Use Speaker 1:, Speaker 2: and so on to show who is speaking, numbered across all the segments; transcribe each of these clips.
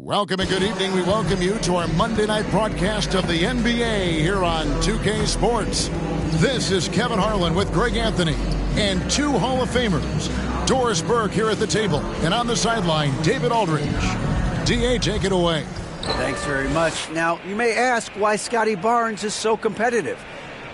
Speaker 1: Welcome and good evening. We welcome you to our Monday night broadcast of the NBA here on 2K Sports. This is Kevin Harlan with Greg Anthony and two Hall of Famers. Doris Burke here at the table, and on the sideline, David Aldridge. DA, take it away.
Speaker 2: Thanks very much. Now, you may ask why Scotty Barnes is so competitive.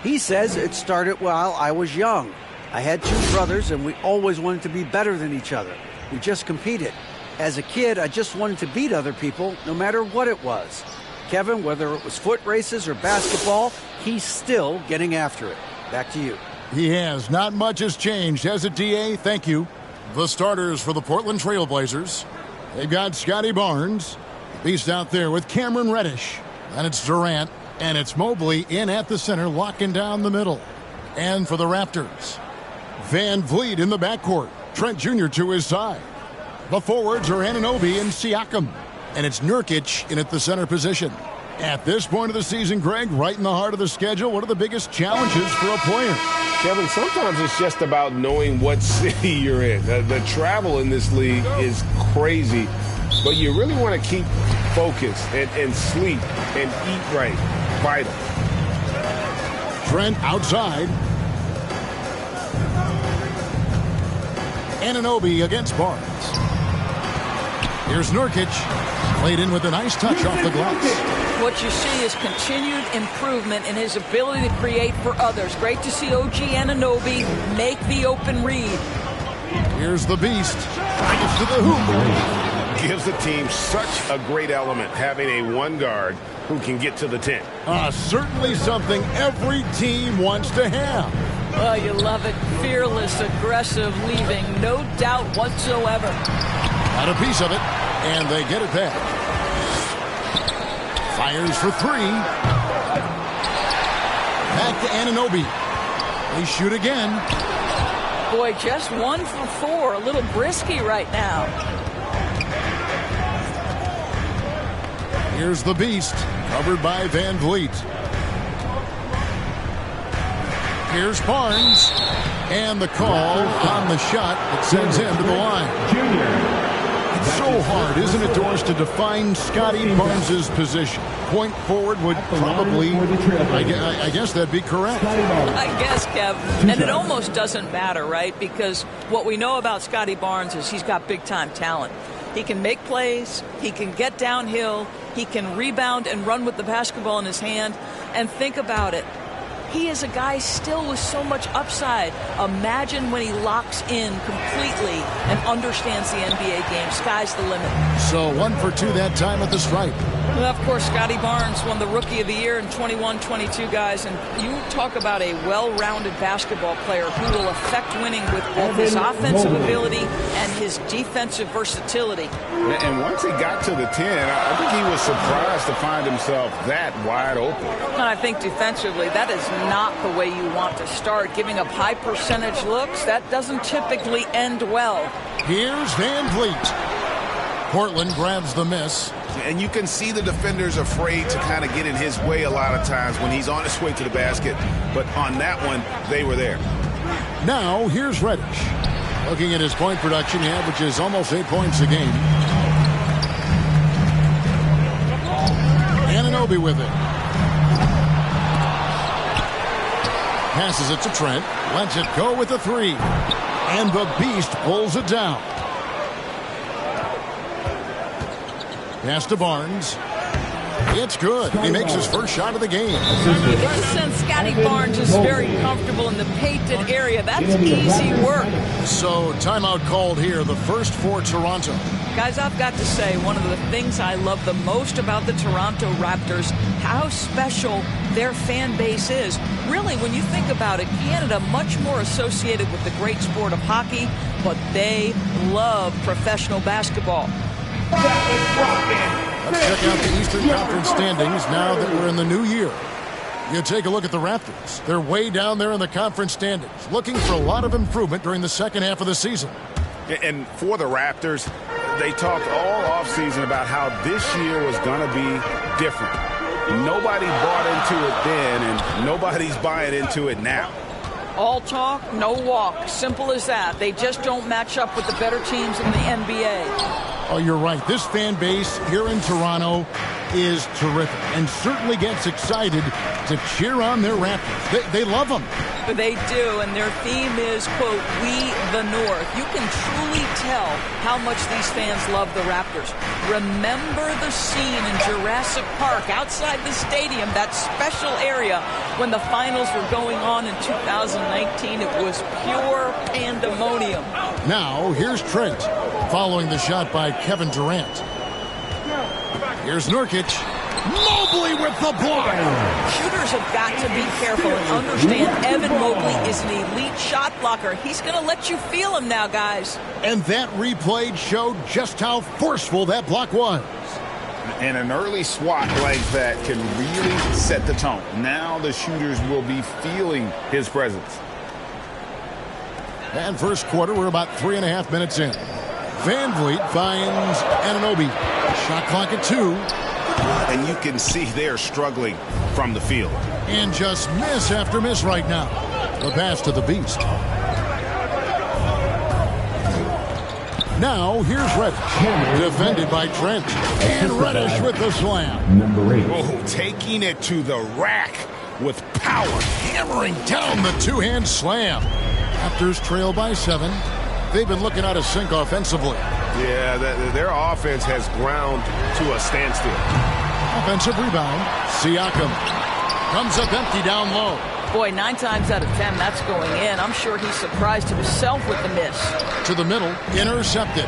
Speaker 2: He says it started while I was young. I had two brothers, and we always wanted to be better than each other. We just competed. As a kid, I just wanted to beat other people, no matter what it was. Kevin, whether it was foot races or basketball, he's still getting after it. Back to you.
Speaker 1: He has. Not much has changed, has it, DA? Thank you. The starters for the Portland Trailblazers. They've got Scotty Barnes. Beast out there with Cameron Reddish. And it's Durant. And it's Mobley in at the center, locking down the middle. And for the Raptors, Van Vliet in the backcourt. Trent Jr. to his side. The forwards are Anunoby and Siakam. And it's Nurkic in at the center position. At this point of the season, Greg, right in the heart of the schedule, what are the biggest challenges for a player?
Speaker 3: Kevin, sometimes it's just about knowing what city you're in. The travel in this league is crazy, but you really want to keep focused and sleep and eat right. Vital.
Speaker 1: Trent outside. Anunoby against Barnes. Here's Nurkic. Played in with a nice touch off the glass.
Speaker 4: What you see is continued improvement in his ability to create for others. Great to see OG Anunoby make the open read.
Speaker 1: Here's the beast. Gets to the hoop.
Speaker 3: Gives the team such a great element, having a one guard who can get to the 10.
Speaker 1: Certainly something every team wants to have.
Speaker 4: Oh, you love it. Fearless, aggressive, leaving no doubt whatsoever.
Speaker 1: Got a piece of it, and they get it back. Fires for three. Back to Anunoby. They shoot again.
Speaker 4: Boy, just 1 for 4. A little brisky right now.
Speaker 1: Here's the beast, covered by Van Vliet. Here's Barnes, and the call on the shot that sends him to the line. It's so hard, isn't it, Doris, to define Scotty Barnes' position? Point forward would probably, I guess that'd be correct.
Speaker 4: I guess, Kev. And it almost doesn't matter, right? Because what we know about Scotty Barnes is he's got big-time talent. He can make plays. He can get downhill. He can rebound and run with the basketball in his hand. And think about it. He is a guy still with so much upside. Imagine when he locks in completely and understands the NBA game. Sky's the limit.
Speaker 1: So 1 for 2 that time at the stripe.
Speaker 4: Well, of course, Scotty Barnes won the Rookie of the Year in 21-22, guys. And you talk about a well-rounded basketball player who will affect winning with both his offensive ability and his defensive versatility.
Speaker 3: And once he got to the 10, I think he was surprised to find himself that wide open.
Speaker 4: And I think defensively, that is not the way you want to start. Giving up high percentage looks, that doesn't typically end well.
Speaker 1: Here's Van Vliet. Portland grabs the miss.
Speaker 5: And you can see the defenders afraid to kind of get in his way a lot of times when he's on his way to the basket. But on that one, they were there.
Speaker 1: Now, here's Reddish. Looking at his point production, he averages almost 8 points a game. Anunoby with it. Passes it to Trent. Lets it go with the three. And the beast pulls it down. Pass to Barnes. It's good. He makes his first shot of the game.
Speaker 4: You get the sense Scotty Barnes is very comfortable in the painted area. That's easy work.
Speaker 1: So timeout called here, the first for Toronto.
Speaker 4: Guys, I've got to say, one of the things I love the most about the Toronto Raptors, how special their fan base is. Really, when you think about it, Canada much more associated with the great sport of hockey, but they love professional basketball.
Speaker 1: Let's check out the Eastern Conference standings now that we're in the new year. You take a look at the Raptors. They're way down there in the conference standings, looking for a lot of improvement during the second half of the season.
Speaker 5: And for the Raptors, they talked all offseason about how this year was going to be different. Nobody bought into it then, and nobody's buying into it now.
Speaker 4: All talk, no walk. Simple as that. They just don't match up with the better teams in the NBA.
Speaker 1: Oh, you're right. This fan base here in Toronto is terrific and certainly gets excited to cheer on their Raptors. They love them.
Speaker 4: They do, and their theme is, quote, "We the North." You can truly tell how much these fans love the Raptors. Remember the scene in Jurassic Park outside the stadium, that special area when the finals were going on in 2019. It was pure pandemonium.
Speaker 1: Now, here's Trent following the shot by Kevin Durant. Here's Nurkic. Mobley with the block.
Speaker 4: Shooters have got to be careful and understand Evan Mobley is an elite shot blocker. He's going to let you feel him now, guys.
Speaker 1: And that replay showed just how forceful that block was.
Speaker 5: And an early swat like that can really set the tone. Now the shooters will be feeling his presence.
Speaker 1: And first quarter, we're about 3.5 minutes in. Van Vliet finds Anunoby. Shot clock at 2.
Speaker 5: And you can see they're struggling from the field.
Speaker 1: And just miss after miss right now. The pass to the Beast. Now, here's Reddish. Defended by Trent. And Reddish with the slam.
Speaker 6: Number 8.
Speaker 5: Oh, taking it to the rack with power.
Speaker 1: Hammering down the two-hand slam. Raptors trail by 7. They've been looking out of sync offensively.
Speaker 3: Yeah, their offense has ground to a standstill.
Speaker 1: Offensive rebound. Siakam comes up empty down low.
Speaker 4: Boy, 9 times out of 10, that's going in. I'm sure he's surprised himself with the miss.
Speaker 1: To the middle, intercepted.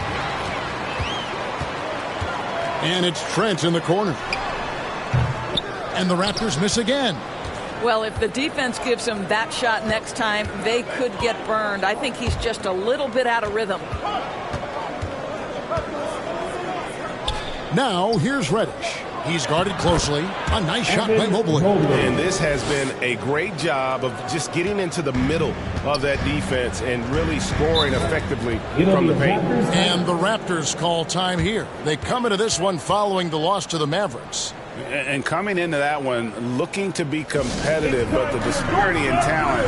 Speaker 1: And it's Trent in the corner. And the Raptors miss again.
Speaker 4: Well, if the defense gives him that shot next time, they could get burned. I think he's just a little bit out of rhythm.
Speaker 1: Now, here's Reddish. He's guarded closely. A nice shot by Mobley.
Speaker 3: And this has been a great job of just getting into the middle of that defense and really scoring effectively from the paint.
Speaker 1: And the Raptors call time here. They come into this one following the loss to the Mavericks.
Speaker 5: And coming into that one, looking to be competitive, but the disparity in talent,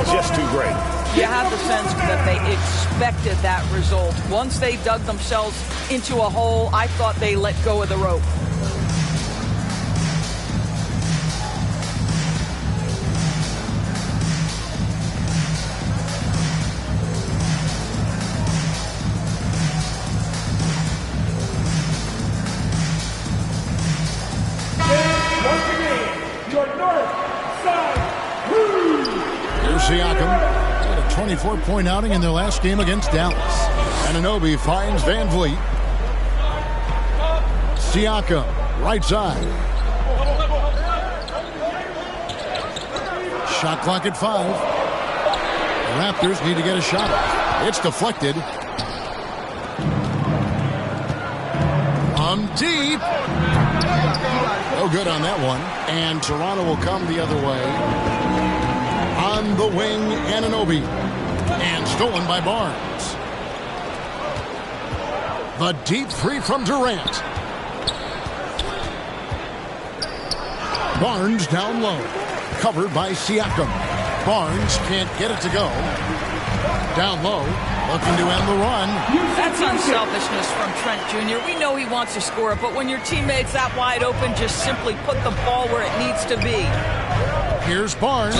Speaker 5: just too great.
Speaker 4: You have the sense that they expected that result. Once they dug themselves into a hole, I thought they let go of the rope.
Speaker 1: Siakam had a 24-point outing in their last game against Dallas. Anunoby finds Van Vliet. Siakam, right side. Shot clock at 5. The Raptors need to get a shot. It's deflected. From deep. No good on that one. And Toronto will come the other way. On the wing, Anunoby. And stolen by Barnes. The deep 3 from Durant. Barnes down low. Covered by Siakam. Barnes can't get it to go. Down low. Looking to end the run.
Speaker 4: That's unselfishness from Trent Jr. We know he wants to score, but when your teammate's that wide open, just simply put the ball where it needs to be.
Speaker 1: Here's Barnes.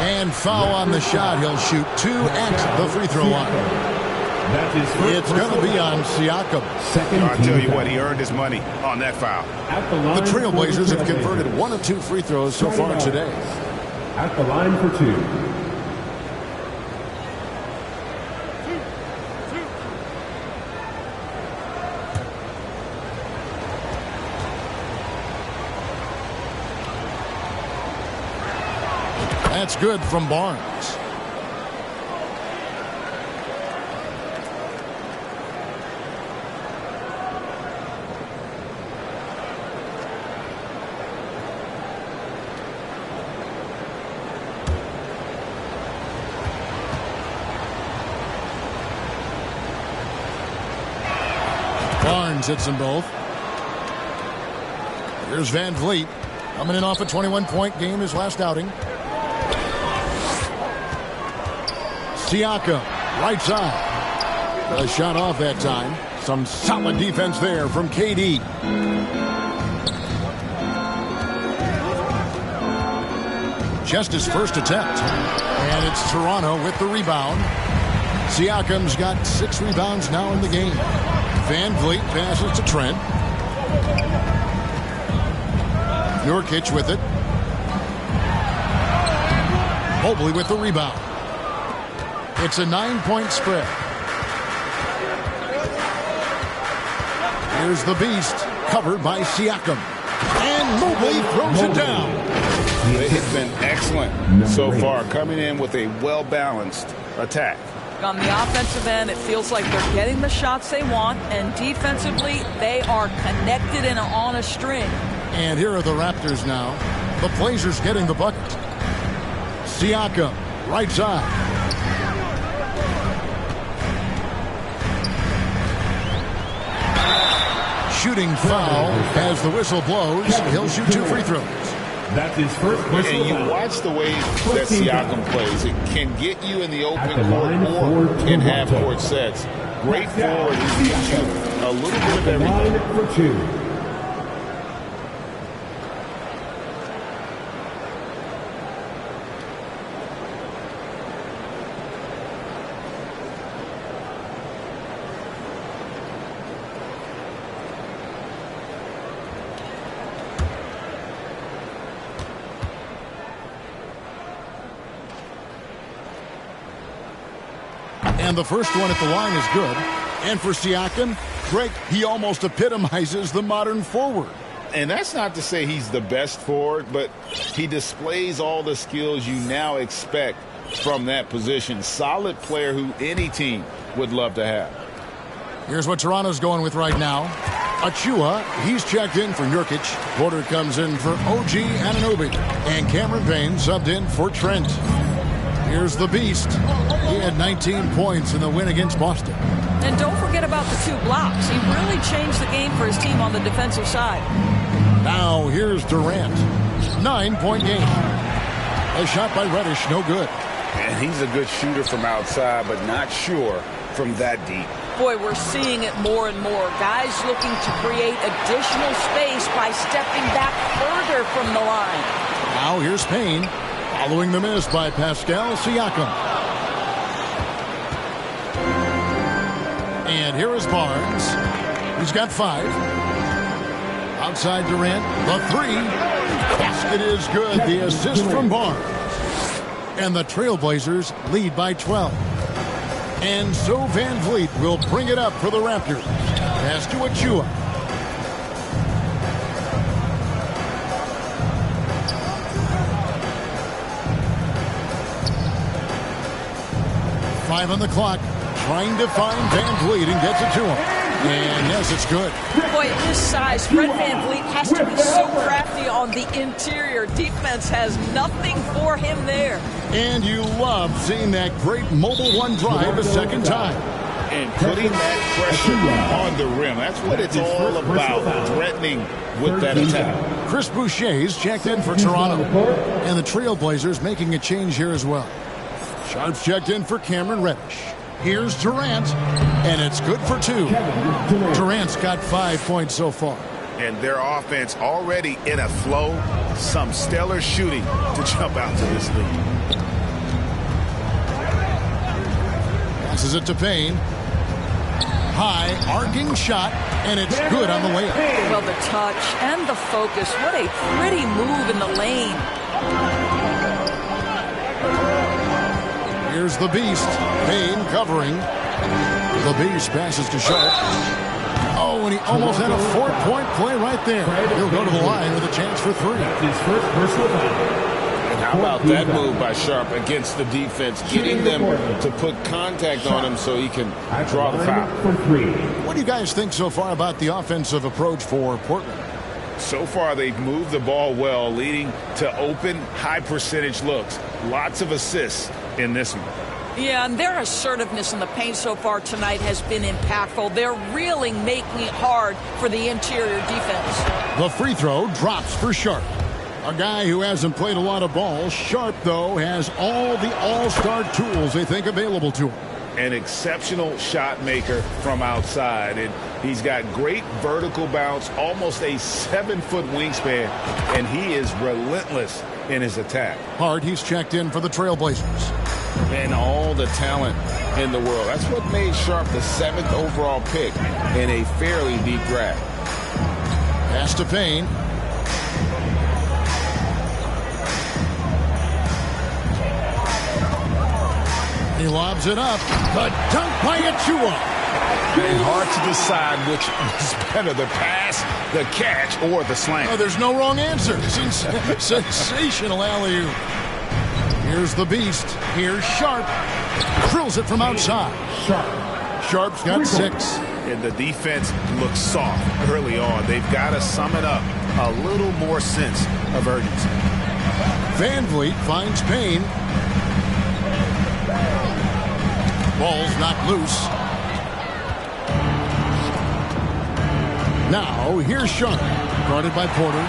Speaker 1: And foul on the shot. He'll shoot 2 at the free throw line. It's going to be on Siakam.
Speaker 5: I'll tell you what, he earned his money on that foul.
Speaker 1: The Trailblazers have converted 1 of 2 free throws so far today.
Speaker 6: At the line for 2.
Speaker 1: That's good from Barnes. Barnes hits them both. Here's Van Vliet. Coming in off a 21-point game his last outing. Siakam, right side. A shot off that time. Some solid defense there from KD. Just his first attempt. And it's Toronto with the rebound. Siakam's got 6 rebounds now in the game. Van Vliet passes to Trent. Nurkic with it. Mobley with the rebound. It's a 9-point spread. Here's the beast, covered by Siakam. And Mobley throws it down.
Speaker 5: They have been excellent so far, coming in with a well-balanced attack.
Speaker 4: On the offensive end, it feels like they're getting the shots they want, and defensively, they are connected and on a string.
Speaker 1: And here are the Raptors now. The Blazers getting the bucket. Siakam, right side. Shooting foul as the whistle blows. He'll shoot 2 free throws.
Speaker 6: That's his first personal
Speaker 5: And you
Speaker 6: foul.
Speaker 5: watch the way that Siakam plays. It can get you in the open court or in half-court sets. Great forward. He gives you a little bit of everything.
Speaker 6: Line for 2.
Speaker 1: And the first one at the line is good. And for Siakam, Greg, he almost epitomizes the modern forward.
Speaker 5: And that's not to say he's the best forward, but he displays all the skills you now expect from that position. Solid player who any team would love to have.
Speaker 1: Here's what Toronto's going with right now. Achua, he's checked in for Nurkic. Porter comes in for OG Anunoby. And Cameron Payne subbed in for Trent. Here's the beast. He had 19 points in the win against Boston.
Speaker 4: And don't forget about the 2 blocks. He really changed the game for his team on the defensive side.
Speaker 1: Now here's Durant. 9-point game. A shot by Reddish, no good.
Speaker 5: And he's a good shooter from outside, but not sure from that deep.
Speaker 4: Boy, we're seeing it more and more. Guys looking to create additional space by stepping back further from the line.
Speaker 1: Now here's Payne. Following the miss by Pascal Siakam. And here is Barnes. He's got 5. Outside Durant, the 3. Basket is good. The assist from Barnes. And the Trailblazers lead by 12. And so Van Vliet will bring it up for the Raptors. Pass to Achua. Five on the clock, trying to find Van Vliet and gets it to him. And yes, it's good.
Speaker 4: Boy, at his size, Fred Van Vliet has to be so crafty on the interior. Defense has nothing for him there.
Speaker 1: And you love seeing that great mobile 1 drive a second time.
Speaker 5: And putting that pressure on the rim. That's what it's all about, threatening with that attack.
Speaker 1: Chris Boucher's checked in for Toronto. And the Trailblazers making a change here as well. Sharp's checked in for Cameron Reddish. Here's Durant, and it's good for 2. Durant's got 5 points so far.
Speaker 5: And their offense already in a flow. Some stellar shooting to jump out to this lead.
Speaker 1: Passes it to Payne. High, arcing shot, and it's good on the layup.
Speaker 4: Well, the touch and the focus. What a pretty move in the lane.
Speaker 1: Here's the beast. Payne covering. The beast passes to Sharp. Oh, and he almost had a 4-point play right there. He'll go to the line with a chance for 3.
Speaker 6: That's his first personal foul.
Speaker 5: How about that move by Sharp against the defense, getting them to put contact on him so he can draw the foul.
Speaker 1: What do you guys think so far about the offensive approach for Portland?
Speaker 5: So far, they've moved the ball well, leading to open, high-percentage looks. Lots of assists in this one.
Speaker 4: Yeah, and their assertiveness in the paint so far tonight has been impactful. They're really making it hard for the interior defense.
Speaker 1: The free throw drops for Sharp. A guy who hasn't played a lot of ball. Sharp, though, has all the all-star tools they think available to him.
Speaker 5: an exceptional shot maker from outside, and he's got great vertical bounce, almost a 7-foot wingspan, and he is relentless in his attack.
Speaker 1: Hart, he's checked in for the Trailblazers.
Speaker 3: And all the talent in the world. That's what made Sharp the 7th overall pick in a fairly deep draft.
Speaker 1: Pass to Payne. He lobs it up. The dunk by Achua.
Speaker 3: And hard to decide which was better, the pass, the catch, or the slam.
Speaker 1: Oh, there's no wrong answer. Sensational alley-oop. Here's the beast. Here's Sharp. Drills it from outside. Sharp's got 6.
Speaker 5: And the defense looks soft early on. They've got to sum it up. A little more sense of urgency.
Speaker 1: Van Vliet finds Payne. Ball's knocked loose. Now, here's Sharp. Guarded by Porter.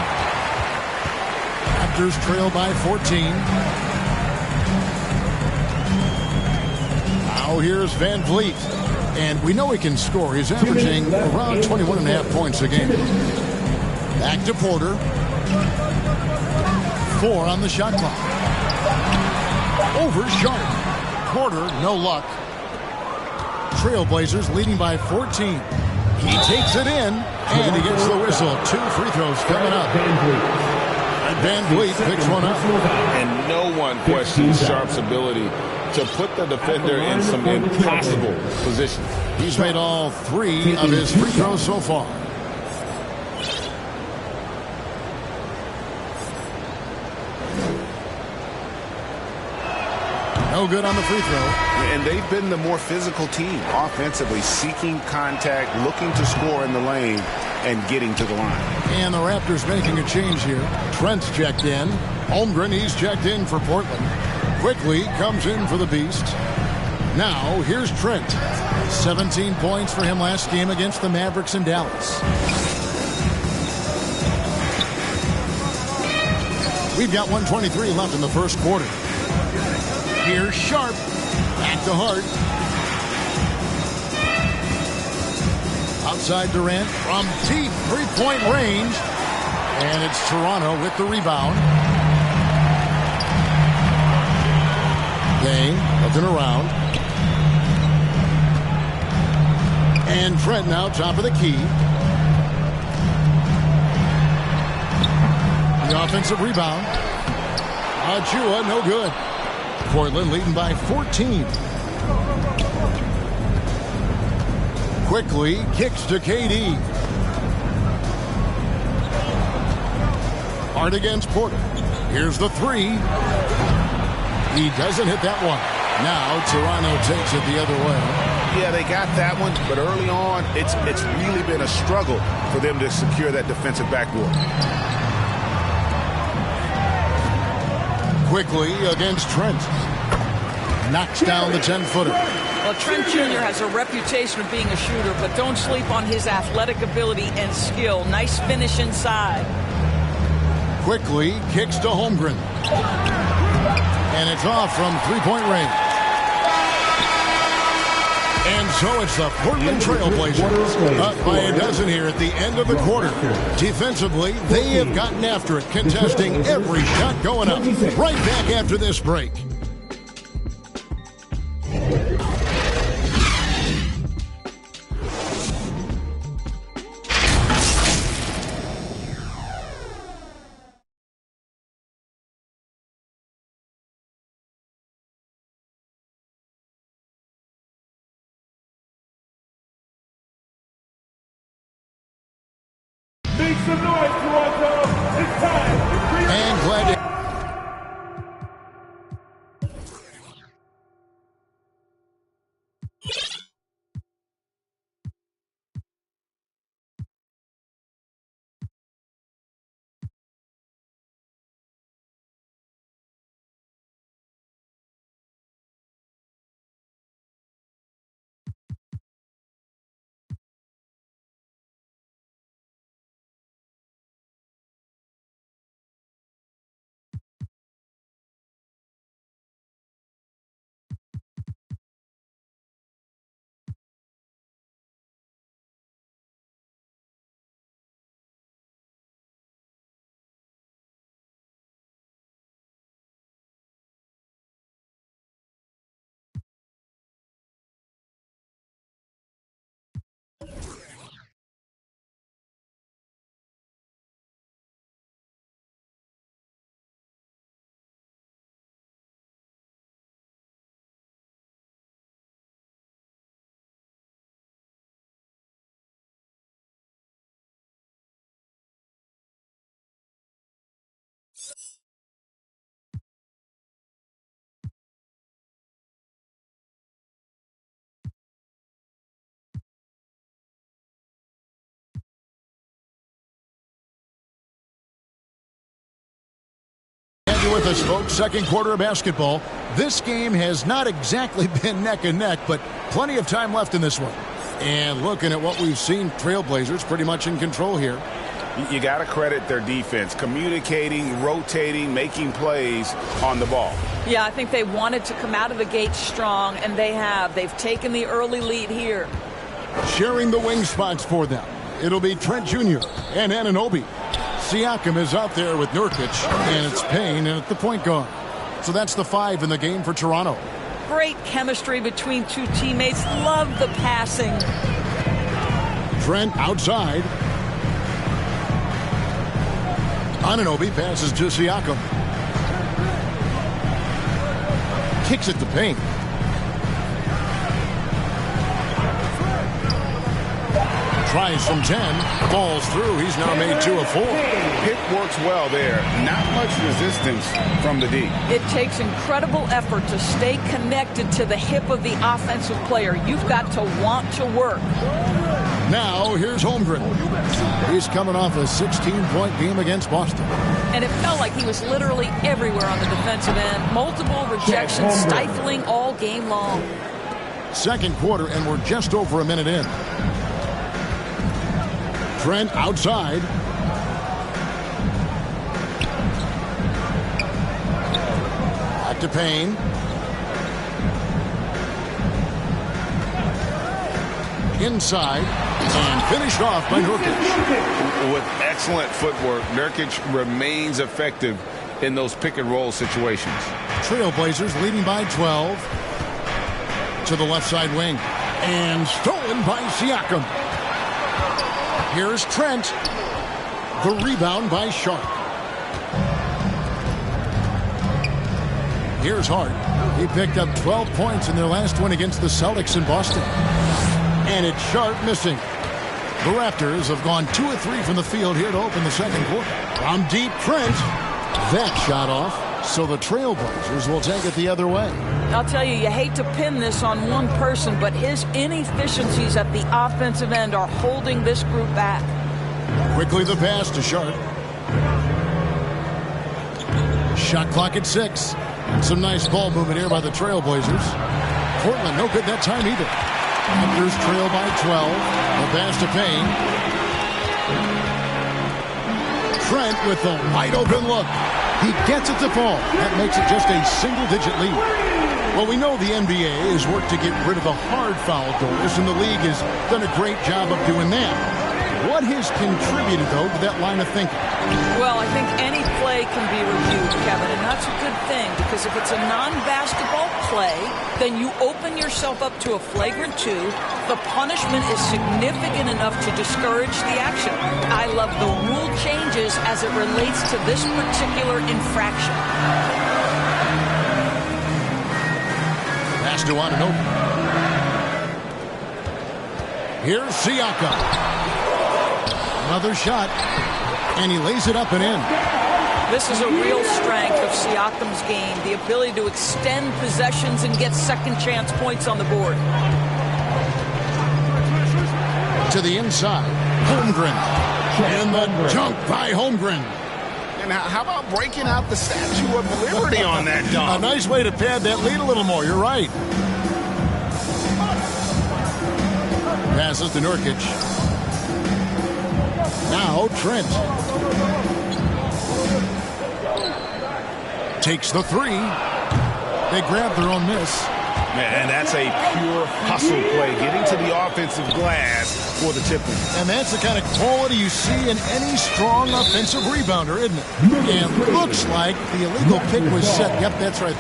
Speaker 1: Raptors trail by 14. Now, here's Van Vliet. And we know he can score. He's averaging around 21.5 points a game. Back to Porter. 4 on the shot clock. Over Sharp. Porter, no luck. Trailblazers leading by 14. He takes it in, and he gets the whistle. 2 free throws coming up. Van Vliet picks one up.
Speaker 3: And no one questions Sharp's ability to put the defender in some impossible positions.
Speaker 1: He's made all 3 of his free throws so far. No good on the free throw.
Speaker 5: And they've been the more physical team offensively, seeking contact, looking to score in the lane, and getting to the line.
Speaker 1: And the Raptors making a change here. Trent's checked in. Holmgren, he's checked in for Portland. Quickly comes in for the Beast. Now, here's Trent. 17 points for him last game against the Mavericks in Dallas. We've got 1:23 left in the first quarter. Here's Sharp. Back to Hart. Outside Durant from deep three-point range. And it's Toronto with the rebound. Payne looking around. And Trent now top of the key. The offensive rebound. Achua, no good. Portland leading by 14. Quickly kicks to KD. Hard against Porter. Here's the 3. He doesn't hit that one. Now Toronto takes it the other way.
Speaker 5: Yeah, they got that one, but early on, it's really been a struggle for them to secure that defensive backboard.
Speaker 1: Quickly against Trent. Knocks down the 10-footer.
Speaker 4: Well, Trent Jr. has a reputation of being a shooter, but don't sleep on his athletic ability and skill. Nice finish inside.
Speaker 1: Quickly kicks to Holmgren. And it's off from three-point range. And so it's the Portland Trailblazers up by a dozen here at the end of the quarter. Defensively, they have gotten after it, contesting every shot going up. Right back after this break.
Speaker 6: Make some noise, Toronto! It's time!
Speaker 1: And glad to with us, folks. Second quarter of basketball. This game has not exactly been neck and neck, but plenty of time left in this one. And looking at what we've seen, Trailblazers pretty much in control here.
Speaker 5: You got to credit their defense, communicating, rotating, making plays on the ball.
Speaker 4: Yeah, I think they wanted to come out of the gate strong, and they have. They've taken the early lead here.
Speaker 1: Sharing the wing spots for them, it'll be Trent Jr. and Anunoby. Siakam is out there with Nurkic, and it's Payne and at the point guard. So that's the 5 in the game for Toronto.
Speaker 4: Great chemistry between two teammates. Love the passing.
Speaker 1: Trent outside. Anunoby passes to Siakam. Kicks it to Payne. Tries from 10. Falls through. He's now made 2 of 4.
Speaker 5: Pick works well there. Not much resistance from the D.
Speaker 4: It takes incredible effort to stay connected to the hip of the offensive player. You've got to want to work.
Speaker 1: Now, here's Holmgren. He's coming off a 16-point game against Boston.
Speaker 4: And it felt like he was literally everywhere on the defensive end. Multiple rejections, stifling all game long.
Speaker 1: Second quarter, and we're just over a minute in. Trent outside. Back to Payne. Inside. And finished off by Nurkic.
Speaker 5: With excellent footwork, Nurkic remains effective in those pick-and-roll situations.
Speaker 1: Trailblazers leading by 12. To the left side wing. And stolen by Siakam. Here's Trent. The rebound by Sharp. Here's Hart. He picked up 12 points in their last win against the Celtics in Boston. And it's Sharp missing. The Raptors have gone 2 of 3 from the field here to open the second quarter. From deep, Trent. That shot off. So the Trailblazers will take it the other way.
Speaker 4: I'll tell you, you hate to pin this on one person, but his inefficiencies at the offensive end are holding this group back.
Speaker 1: Quickly the pass to Sharp. Shot clock at 6. And some nice ball movement here by the Trailblazers. Portland no good that time either. Raptors trail by 12. The pass to Payne. Trent with the wide open look. He gets it to fall. That makes it just a single-digit lead. Well, we know the NBA has worked to get rid of the hard foul doors, and the league has done a great job of doing that. What has contributed, though, to that line of thinking?
Speaker 4: Well, I think any play can be reviewed, Kevin, and that's a good thing, because if it's a non-basketball play, then you open yourself up to a flagrant 2. The punishment is significant enough to discourage the action. I love the rule changes as it relates to this particular infraction.
Speaker 1: Pass to Anunoby. Here's Siakam. Another shot, and he lays it up and in.
Speaker 4: This is a real strength of Siakam's game, the ability to extend possessions and get second chance points on the board.
Speaker 1: To the inside, Holmgren. And the dunk by Holmgren.
Speaker 5: And how about breaking out the Statue of Liberty on that dunk?
Speaker 1: A nice way to pad that lead a little more. You're right. Passes to Nurkic. Now Trent. Takes the 3. They grab their own miss.
Speaker 5: Man, that's a pure hustle play, getting to the offensive glass for the tip-in.
Speaker 1: And that's the kind of quality you see in any strong offensive rebounder, isn't it? And looks like the illegal pick was set. Yep, that's right.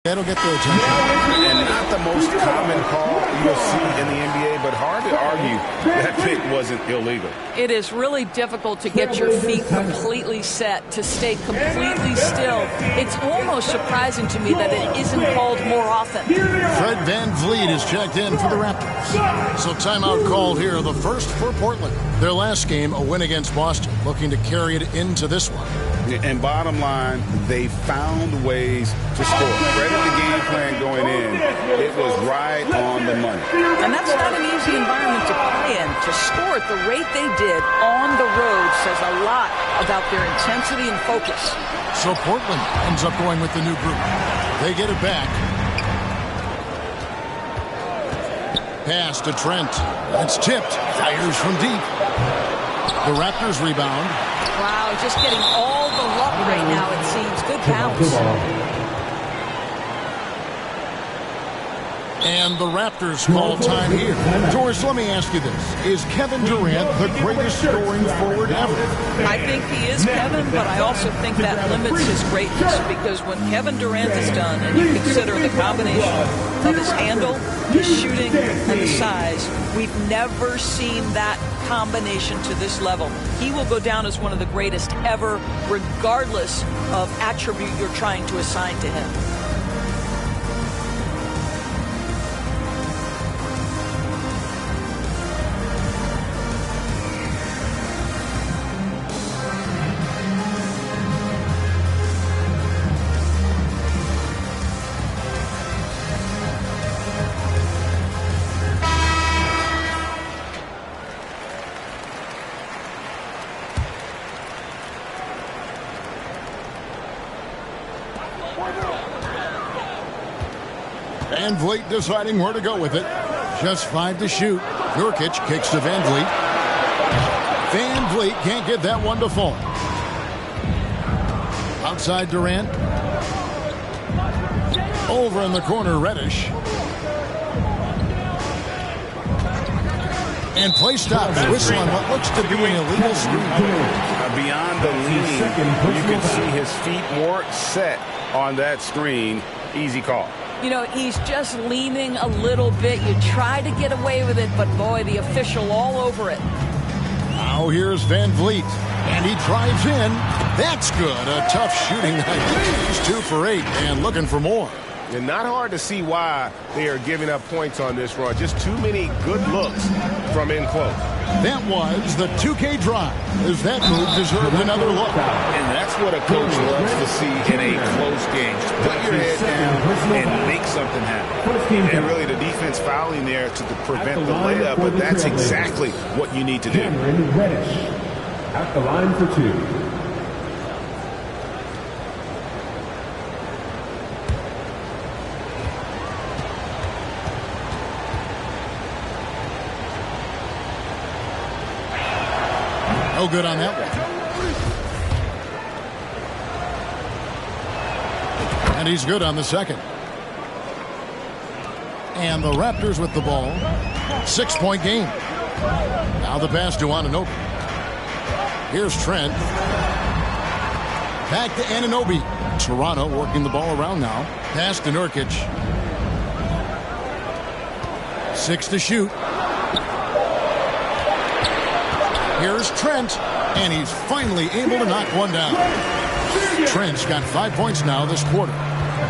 Speaker 1: That'll get their attention.
Speaker 5: And not the most common call you'll see in the NBA, but hard to argue that pick wasn't illegal.
Speaker 4: It is really difficult to get your feet completely set, to stay completely still. It's almost surprising to me that it isn't called more often.
Speaker 1: Fred VanVleet is checked in for the Raptors. So timeout called here, the first for Portland. Their last game, a win against Boston, looking to carry it into this one.
Speaker 5: And bottom line, they found ways to score. Credit the game plan going in. It was right on the money.
Speaker 4: And that's not an easy environment to play in. To score at the rate they did on the road says a lot about their intensity and focus.
Speaker 1: So Portland ends up going with the new group. They get it back. Pass to Trent. It's tipped. Fires from deep. The Raptors rebound.
Speaker 4: Wow, just getting all the luck right now, it seems. Good bounce.
Speaker 1: And the Raptors call time here. George, let me ask you this. Is Kevin Durant the greatest scoring forward ever?
Speaker 4: I think he is, Kevin, but I also think that limits his greatness, because when Kevin Durant is done and you consider the combination of his handle, his shooting, and the size, we've never seen that combination to this level. He will go down as one of the greatest ever, regardless of attribute you're trying to assign to him.
Speaker 1: VanVleet deciding where to go with it. Just 5 to shoot. Nurkic kicks to VanVleet. VanVleet can't get that one to fall. Outside Durant. Over in the corner, Reddish. And play stops. Whistle on what looks to be an illegal screen.
Speaker 5: Beyond the leaning, you can see his feet more set on that screen. Easy call.
Speaker 4: You know, he's just leaning a little bit. You try to get away with it, but boy, the official all over it.
Speaker 1: Now here's VanVleet, and he drives in. That's good. A tough shooting night. He's 2 for 8 and looking for more.
Speaker 3: And not hard to see why they are giving up points on this run. Just too many good looks from in close.
Speaker 1: That was the 2K drive, as that move deserved another look.
Speaker 5: And that's what a coach loves to see in a close game. Just put your head down and make something happen. And really the defense fouling there to prevent the layup, but that's exactly what you need to do.
Speaker 6: Reddish at the line for 2.
Speaker 1: No good on that one. And he's good on the second. And the Raptors with the ball. 6-point game. Now the pass to Anunoby. Here's Trent. Back to Anunoby. Toronto working the ball around now. Pass to Nurkic. 6 to shoot. Here's Trent, and he's finally able to knock one down. Trent's got 5 points now this quarter.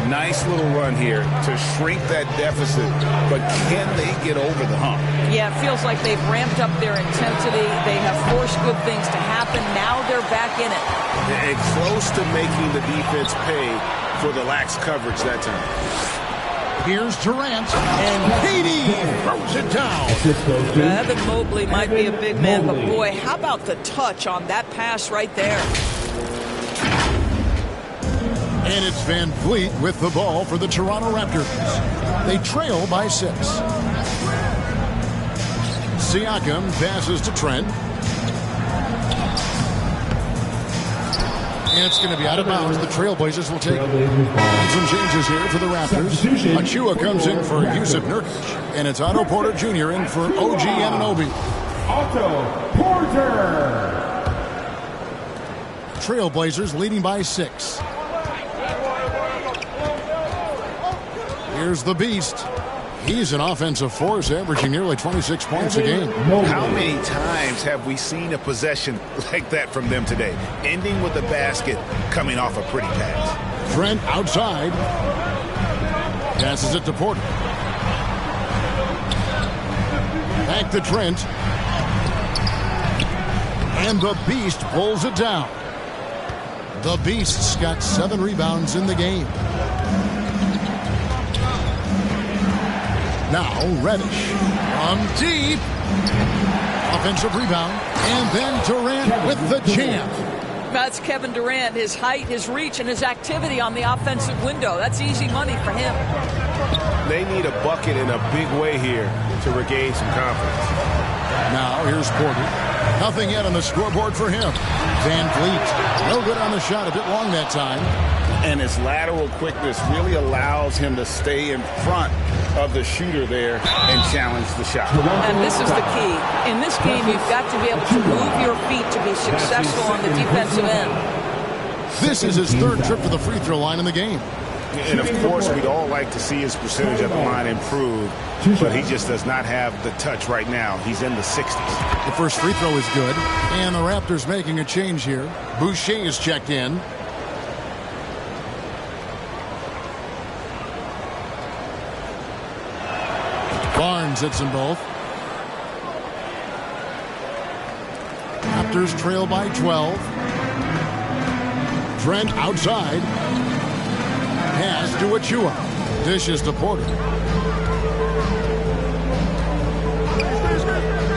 Speaker 5: Nice little run here to shrink that deficit, but can they get over the hump?
Speaker 4: Yeah, it feels like they've ramped up their intensity. They have forced good things to happen. Now they're back in it.
Speaker 5: And close to making the defense pay for the lax coverage that time.
Speaker 1: Here's Durant, and Katie throws it down.
Speaker 4: Evan Mobley might be a big man, but boy, how about the touch on that pass right there?
Speaker 1: And it's VanVleet with the ball for the Toronto Raptors. They trail by 6. Siakam passes to Trent. And it's going to be out of bounds. The Trailblazers will take it. And some changes here for the Raptors. Achua comes in for Yusuf Nurkic. And it's Otto Porter Jr. in for OG Anunoby.
Speaker 6: Otto Porter.
Speaker 1: Trailblazers leading by 6. Here's the beast. He's an offensive force, averaging nearly 26 points a game.
Speaker 5: How many times have we seen a possession like that from them today? Ending with a basket, coming off a pretty pass.
Speaker 1: Trent outside. Passes it to Porter. Back to Trent. And the Beast pulls it down. The Beast's got 7 rebounds in the game. Now Reddish from deep. Offensive rebound. And then Durant with the jam.
Speaker 4: That's Kevin Durant. His height, his reach, and his activity on the offensive window. That's easy money for him.
Speaker 3: They need a bucket in a big way here to regain some confidence.
Speaker 1: Now here's Porter. Nothing yet on the scoreboard for him. Van Vliet, no good on the shot, a bit long that time.
Speaker 5: And his lateral quickness really allows him to stay in front of the shooter there and challenge the shot.
Speaker 4: And this is the key. In this game, you've got to be able to move your feet to be successful on the defensive end.
Speaker 1: This is his 3rd trip to the free throw line in the game.
Speaker 5: And, of course, we'd all like to see his percentage at the line improve, but he just does not have the touch right now. He's in the 60s.
Speaker 1: The first free throw is good, and the Raptors making a change here. Boucher is checked in. Barnes hits them both. Raptors trail by 12. Trent outside. Pass to Achua. Dishes to Porter.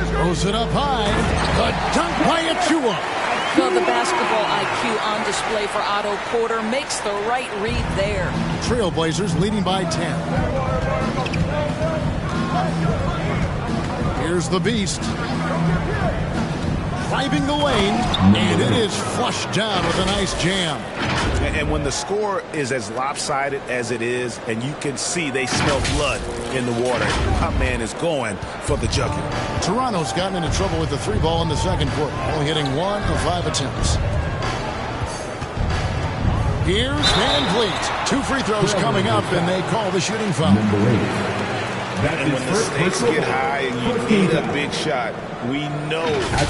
Speaker 1: Throws it up high. The dunk by Achua.
Speaker 4: Well, the basketball IQ on display for Otto Porter makes the right read there.
Speaker 1: Trailblazers leading by 10. Here's the Beast. Driving the lane, and it is flushed down with a nice jam.
Speaker 5: And when the score is as lopsided as it is, and you can see they smell blood in the water, my man is going for the jugular.
Speaker 1: Toronto's gotten into trouble with the 3 ball in the second quarter, only hitting 1 of 5 attempts. Here's Van Vliet. 2 free throws coming up, and they call the shooting foul.
Speaker 5: And when the stakes get high and you need a big shot, we know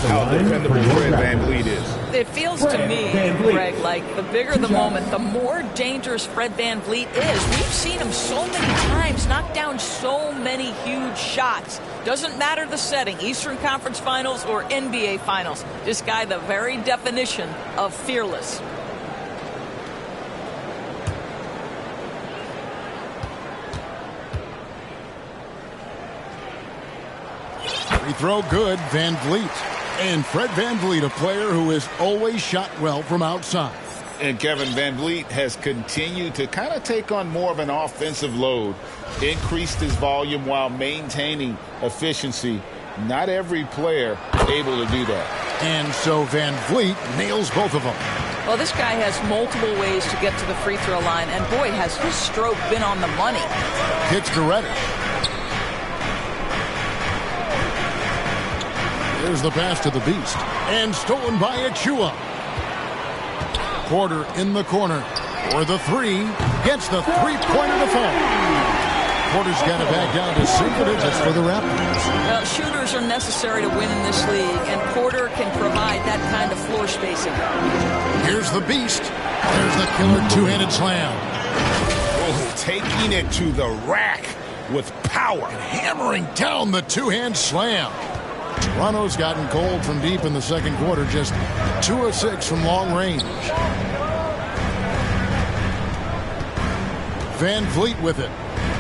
Speaker 5: how dependable Fred VanVleet is.
Speaker 4: It feels to me, Greg, like the bigger the moment, the more dangerous Fred VanVleet is. We've seen him so many times knock down so many huge shots. Doesn't matter the setting, Eastern Conference Finals or NBA Finals. This guy, the very definition of fearless.
Speaker 1: Free throw good, Van Vliet. And Fred VanVleet, a player who has always shot well from outside.
Speaker 5: And Kevin VanVleet has continued to kind of take on more of an offensive load, increased his volume while maintaining efficiency. Not every player able to do that.
Speaker 1: And so Van Vliet nails both of them.
Speaker 4: Well, this guy has multiple ways to get to the free throw line, and boy, has his stroke been on the money.
Speaker 1: Pitch to Reddish. Here's the pass to the Beast. And stolen by Achua. Porter in the corner. For the 3. Gets the 3-pointer to fall. Porter's got it back down to single digits for the Raptors.
Speaker 4: Well, shooters are necessary to win in this league, and Porter can provide that kind of floor spacing.
Speaker 1: Here's the Beast. There's the killer 2-handed slam.
Speaker 5: Oh, taking it to the rack with power.
Speaker 1: And hammering down the 2-hand slam. Toronto's gotten cold from deep in the second quarter, just 2 of 6 from long range. Van Vliet with it.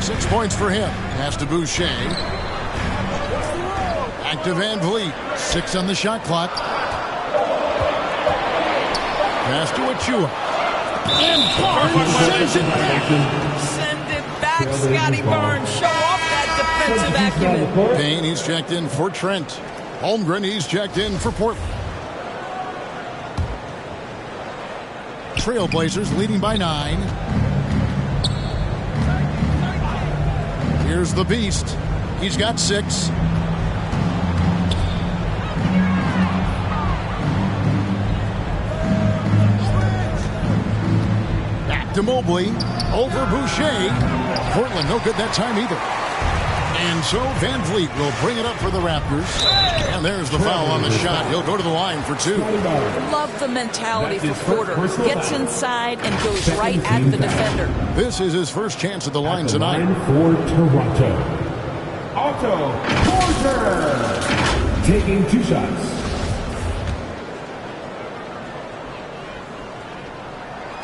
Speaker 1: 6 points for him. Pass to Boucher. Back to Van Vliet. 6 on the shot clock. Pass to Achua. And Barnes sends it back.
Speaker 4: Send it back, Scotty Barnes. Show off that defensive acumen.
Speaker 1: Payne, he's checked in for Trent. Holmgren, he's checked in for Portland. Trailblazers leading by 9. Here's the Beast. He's got 6. Back to Mobley. Over Boucher. Portland no good that time either. And so Van Vliet will bring it up for the Raptors. And there's the foul on the shot. He'll go to the line for 2.
Speaker 4: Love the mentality for Porter. Gets inside and goes right at the defender.
Speaker 1: This is his first chance at the line tonight.
Speaker 6: Line for Toronto, Otto Porter, taking 2 shots.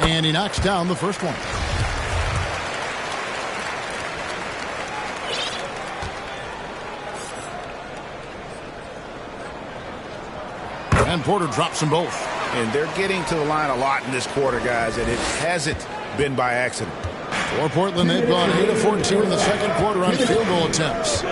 Speaker 1: And he knocks down the first one. And Porter drops them both.
Speaker 5: And they're getting to the line a lot in this quarter, guys, and it hasn't been by accident.
Speaker 1: For Portland, they've gone 8 of 14 in the second quarter on field goal attempts.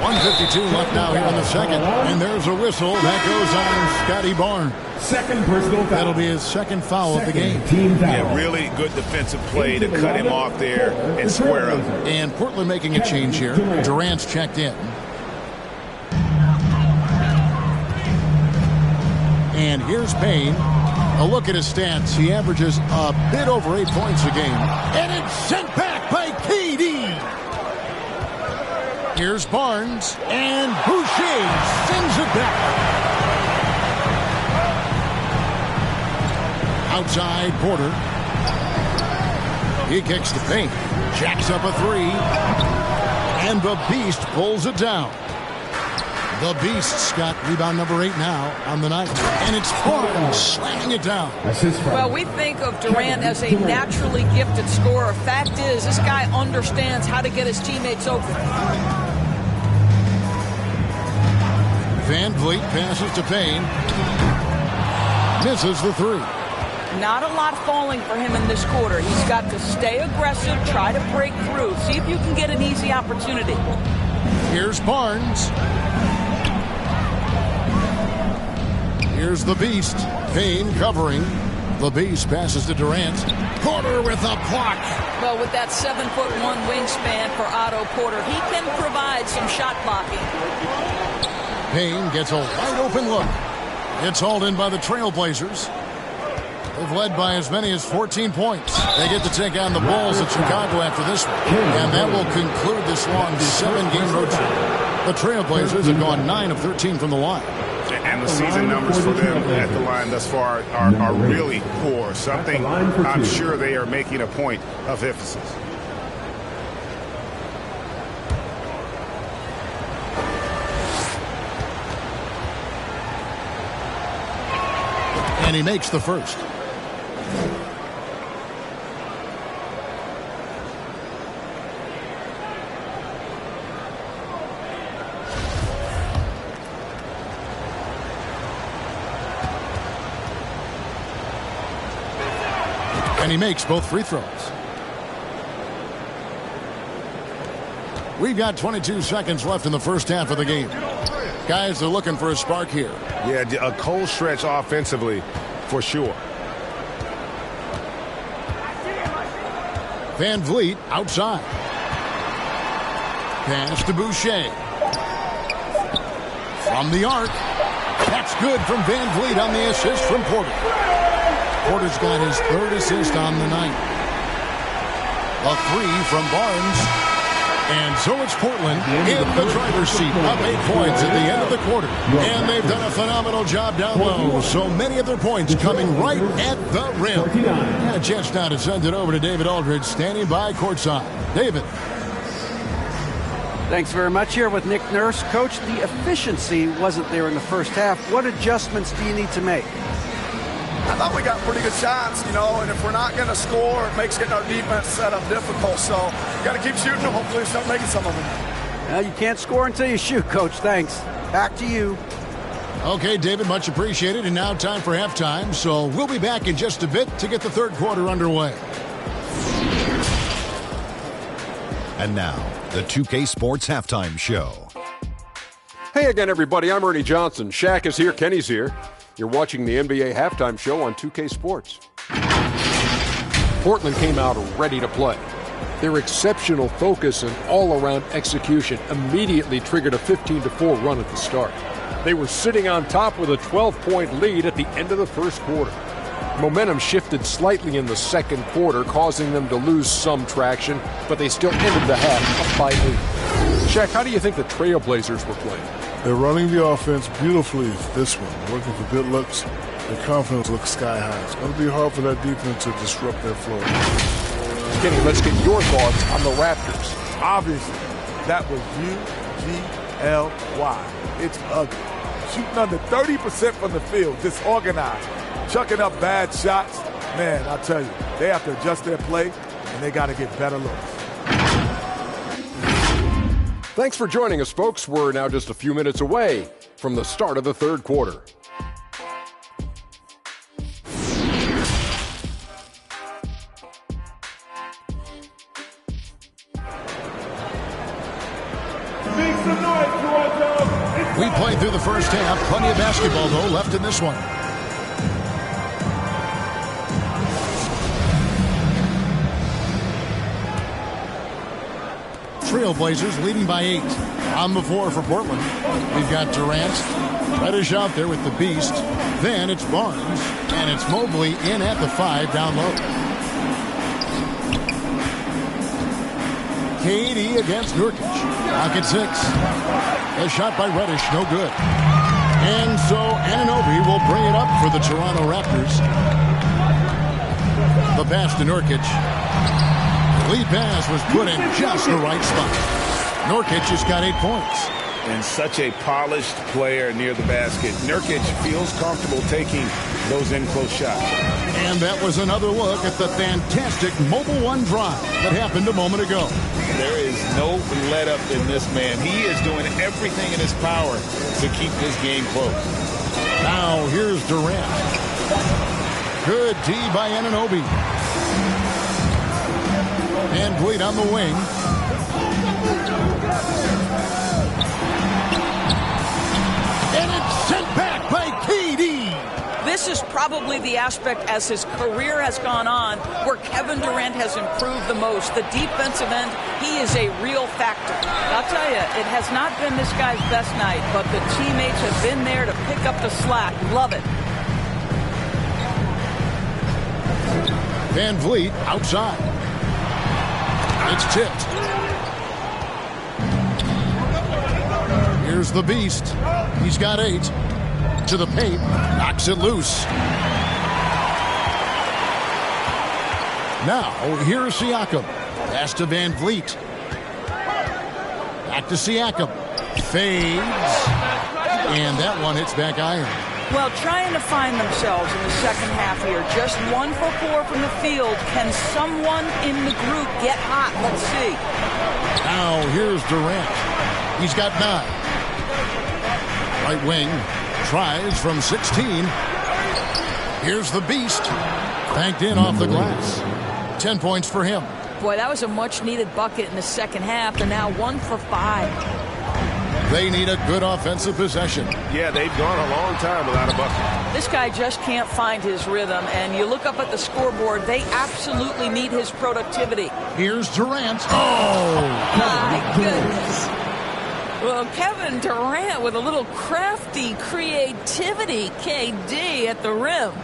Speaker 1: 1:52 left now here in the second. And there's a whistle. That goes on Scotty Barnes.
Speaker 6: Second personal foul.
Speaker 1: That'll be his second foul of the game.
Speaker 6: Team foul.
Speaker 5: Yeah, really good defensive play to cut him off there and square up.
Speaker 1: And Portland making a change here. Durant's checked in. And here's Payne. A look at his stats. He averages a bit over 8 points a game. And it's sent back by KD. Here's Barnes. And Boucher sends it back. Outside Porter. He kicks to Payne. Jacks up a 3. And the Beast pulls it down. The Beast's got rebound number 8 now on the night. And it's Barnes slamming it down.
Speaker 4: Well, we think of Durant as a naturally gifted scorer. Fact is, this guy understands how to get his teammates open.
Speaker 1: Van Vliet passes to Payne. Misses the 3.
Speaker 4: Not a lot falling for him in this quarter. He's got to stay aggressive, try to break through. See if you can get an easy opportunity.
Speaker 1: Here's Barnes. Here's the Beast. Payne covering. The Beast passes to Durant. Porter with a block.
Speaker 4: Well, with that 7'1" wingspan for Otto Porter, he can provide some shot blocking.
Speaker 1: Payne gets a wide open look. It's hauled in by the Trailblazers. They've led by as many as 14 points. They get to take on the Bulls at Chicago after this one. And that will conclude this long 7-game road trip. The Trailblazers have gone 9 of 13 from the line.
Speaker 5: And the season numbers for them at the line thus far are really poor. Something I'm sure they are making a point of emphasis.
Speaker 1: And he makes the first. And he makes both free throws. We've got 22 seconds left in the first half of the game. Guys are looking for a spark here.
Speaker 3: Yeah, a cold stretch offensively, for sure.
Speaker 1: Van Vliet outside. Pass to Boucher. From the arc. That's good from Van Vliet on the assist from Porter. Porter's got his 3rd assist on the night. A 3 from Barnes. And so it's Portland in the driver's seat, up 8 points at the end of the quarter. And they've done a phenomenal job down low. So many of their points coming right at the rim. And a chance now to send it over to David Aldridge, standing by courtside. David.
Speaker 2: Thanks very much. Here with Nick Nurse. Coach, the efficiency wasn't there in the first half. What adjustments do you need to make?
Speaker 7: I thought we got pretty good shots, and if we're not going to score, it makes getting our defense set up difficult. So got to keep shooting and hopefully start making some of them.
Speaker 2: Well, you can't score until you shoot, Coach. Thanks. Back to you.
Speaker 1: Okay, David, much appreciated. And now time for halftime. So we'll be back in just a bit to get the third quarter underway.
Speaker 8: And now, the 2K Sports Halftime Show.
Speaker 9: Hey again, everybody. I'm Ernie Johnson. Shaq is here. Kenny's here. You're watching the NBA Halftime Show on 2K Sports. Portland came out ready to play. Their exceptional focus and all-around execution immediately triggered a 15-4 run at the start. They were sitting on top with a 12-point lead at the end of the first quarter. Momentum shifted slightly in the second quarter, causing them to lose some traction, but they still ended the half up by 8. Shaq, how do you think the Trailblazers were playing?
Speaker 10: They're running the offense beautifully this one, working for good looks. Their confidence looks sky high. It's going to be hard for that defense to disrupt their flow.
Speaker 9: Kenny, let's get your thoughts on the Raptors.
Speaker 11: Obviously, that was UGLY. It's ugly. Shooting under 30% from the field, disorganized, chucking up bad shots. Man, I tell you, they have to adjust their play, and they got to get better looks.
Speaker 9: Thanks for joining us, folks. We're now just a few minutes away from the start of the third quarter.
Speaker 1: We played through the first half. Plenty of basketball, though, left in this one. Trailblazers leading by 8. On the floor for Portland. We've got Durant. Reddish out there with the beast. Then it's Barnes. And it's Mobley in at the 5 down low. KD against Nurkic. Clock at 6. A shot by Reddish, no good. And so Anunoby will bring it up for the Toronto Raptors. The pass to Nurkic. The lead pass was put in just the right spot. Nurkic has got 8 points.
Speaker 5: And such a polished player near the basket. Nurkic feels comfortable taking those in-close shots.
Speaker 1: And that was another look at the fantastic Mobile One drive that happened a moment ago.
Speaker 5: There is no let-up in this man. He is doing everything in his power to keep this game close.
Speaker 1: Now here's Durant. Good D by Anunoby. And Bleed on the wing. And it's sent back by KD.
Speaker 4: This is probably the aspect as his career has gone on where Kevin Durant has improved the most. The defensive end, he is a real factor. I'll tell you, it has not been this guy's best night, but the teammates have been there to pick up the slack. Love it.
Speaker 1: Van Vliet outside. It's tipped. Here's the beast. He's got 8. To the paint. Knocks it loose. Now, here's Siakam. Pass to Van Vliet. Back to Siakam. Fades. And that one hits back iron.
Speaker 4: Well, trying to find themselves in the second half here. Just 1 for 4 from the field. Can someone in the group get hot? Let's see.
Speaker 1: Now, here's Durant. He's got 9. Right wing. Tries from 16. Here's the beast. Banked in off the glass. 10 points for him.
Speaker 4: Boy, that was a much-needed bucket in the second half. They're now 1 for 5.
Speaker 1: They need a good offensive possession.
Speaker 3: Yeah, they've gone a long time without a bucket.
Speaker 4: This guy just can't find his rhythm, and you look up at the scoreboard, they absolutely need his productivity.
Speaker 1: Here's Durant. Oh!
Speaker 4: My goodness. Well, Kevin Durant with a little crafty creativity, KD at the rim.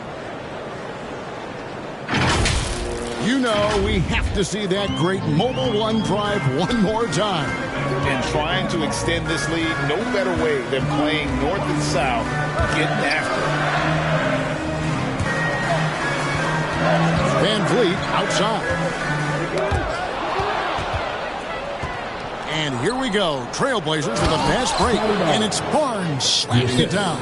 Speaker 1: You know we have to see that great Mobile One drive one more time.
Speaker 5: And trying to extend this lead, no better way than playing north and south, getting after
Speaker 1: it. Van Vliet outside. And here we go. Trailblazers with a fast break. And it's Barnes slamming it down.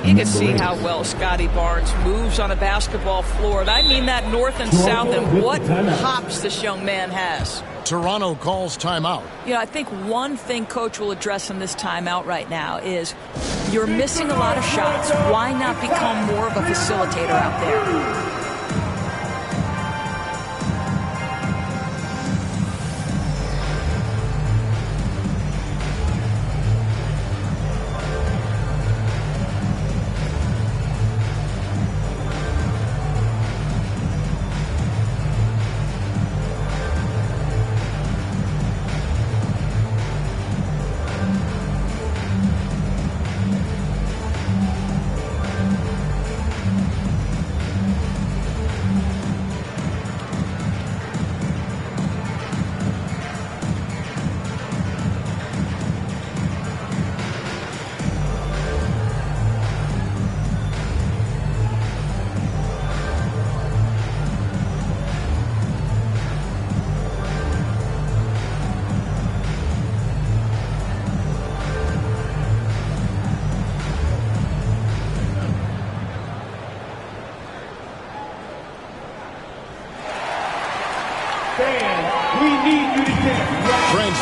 Speaker 4: You can see how well Scotty Barnes moves on a basketball floor. And I mean that north and south, and what hops this young man has.
Speaker 1: Toronto calls timeout.
Speaker 4: You know, I think one thing Coach will address in this timeout right now is you're missing a lot of shots. Why not become more of a facilitator out there?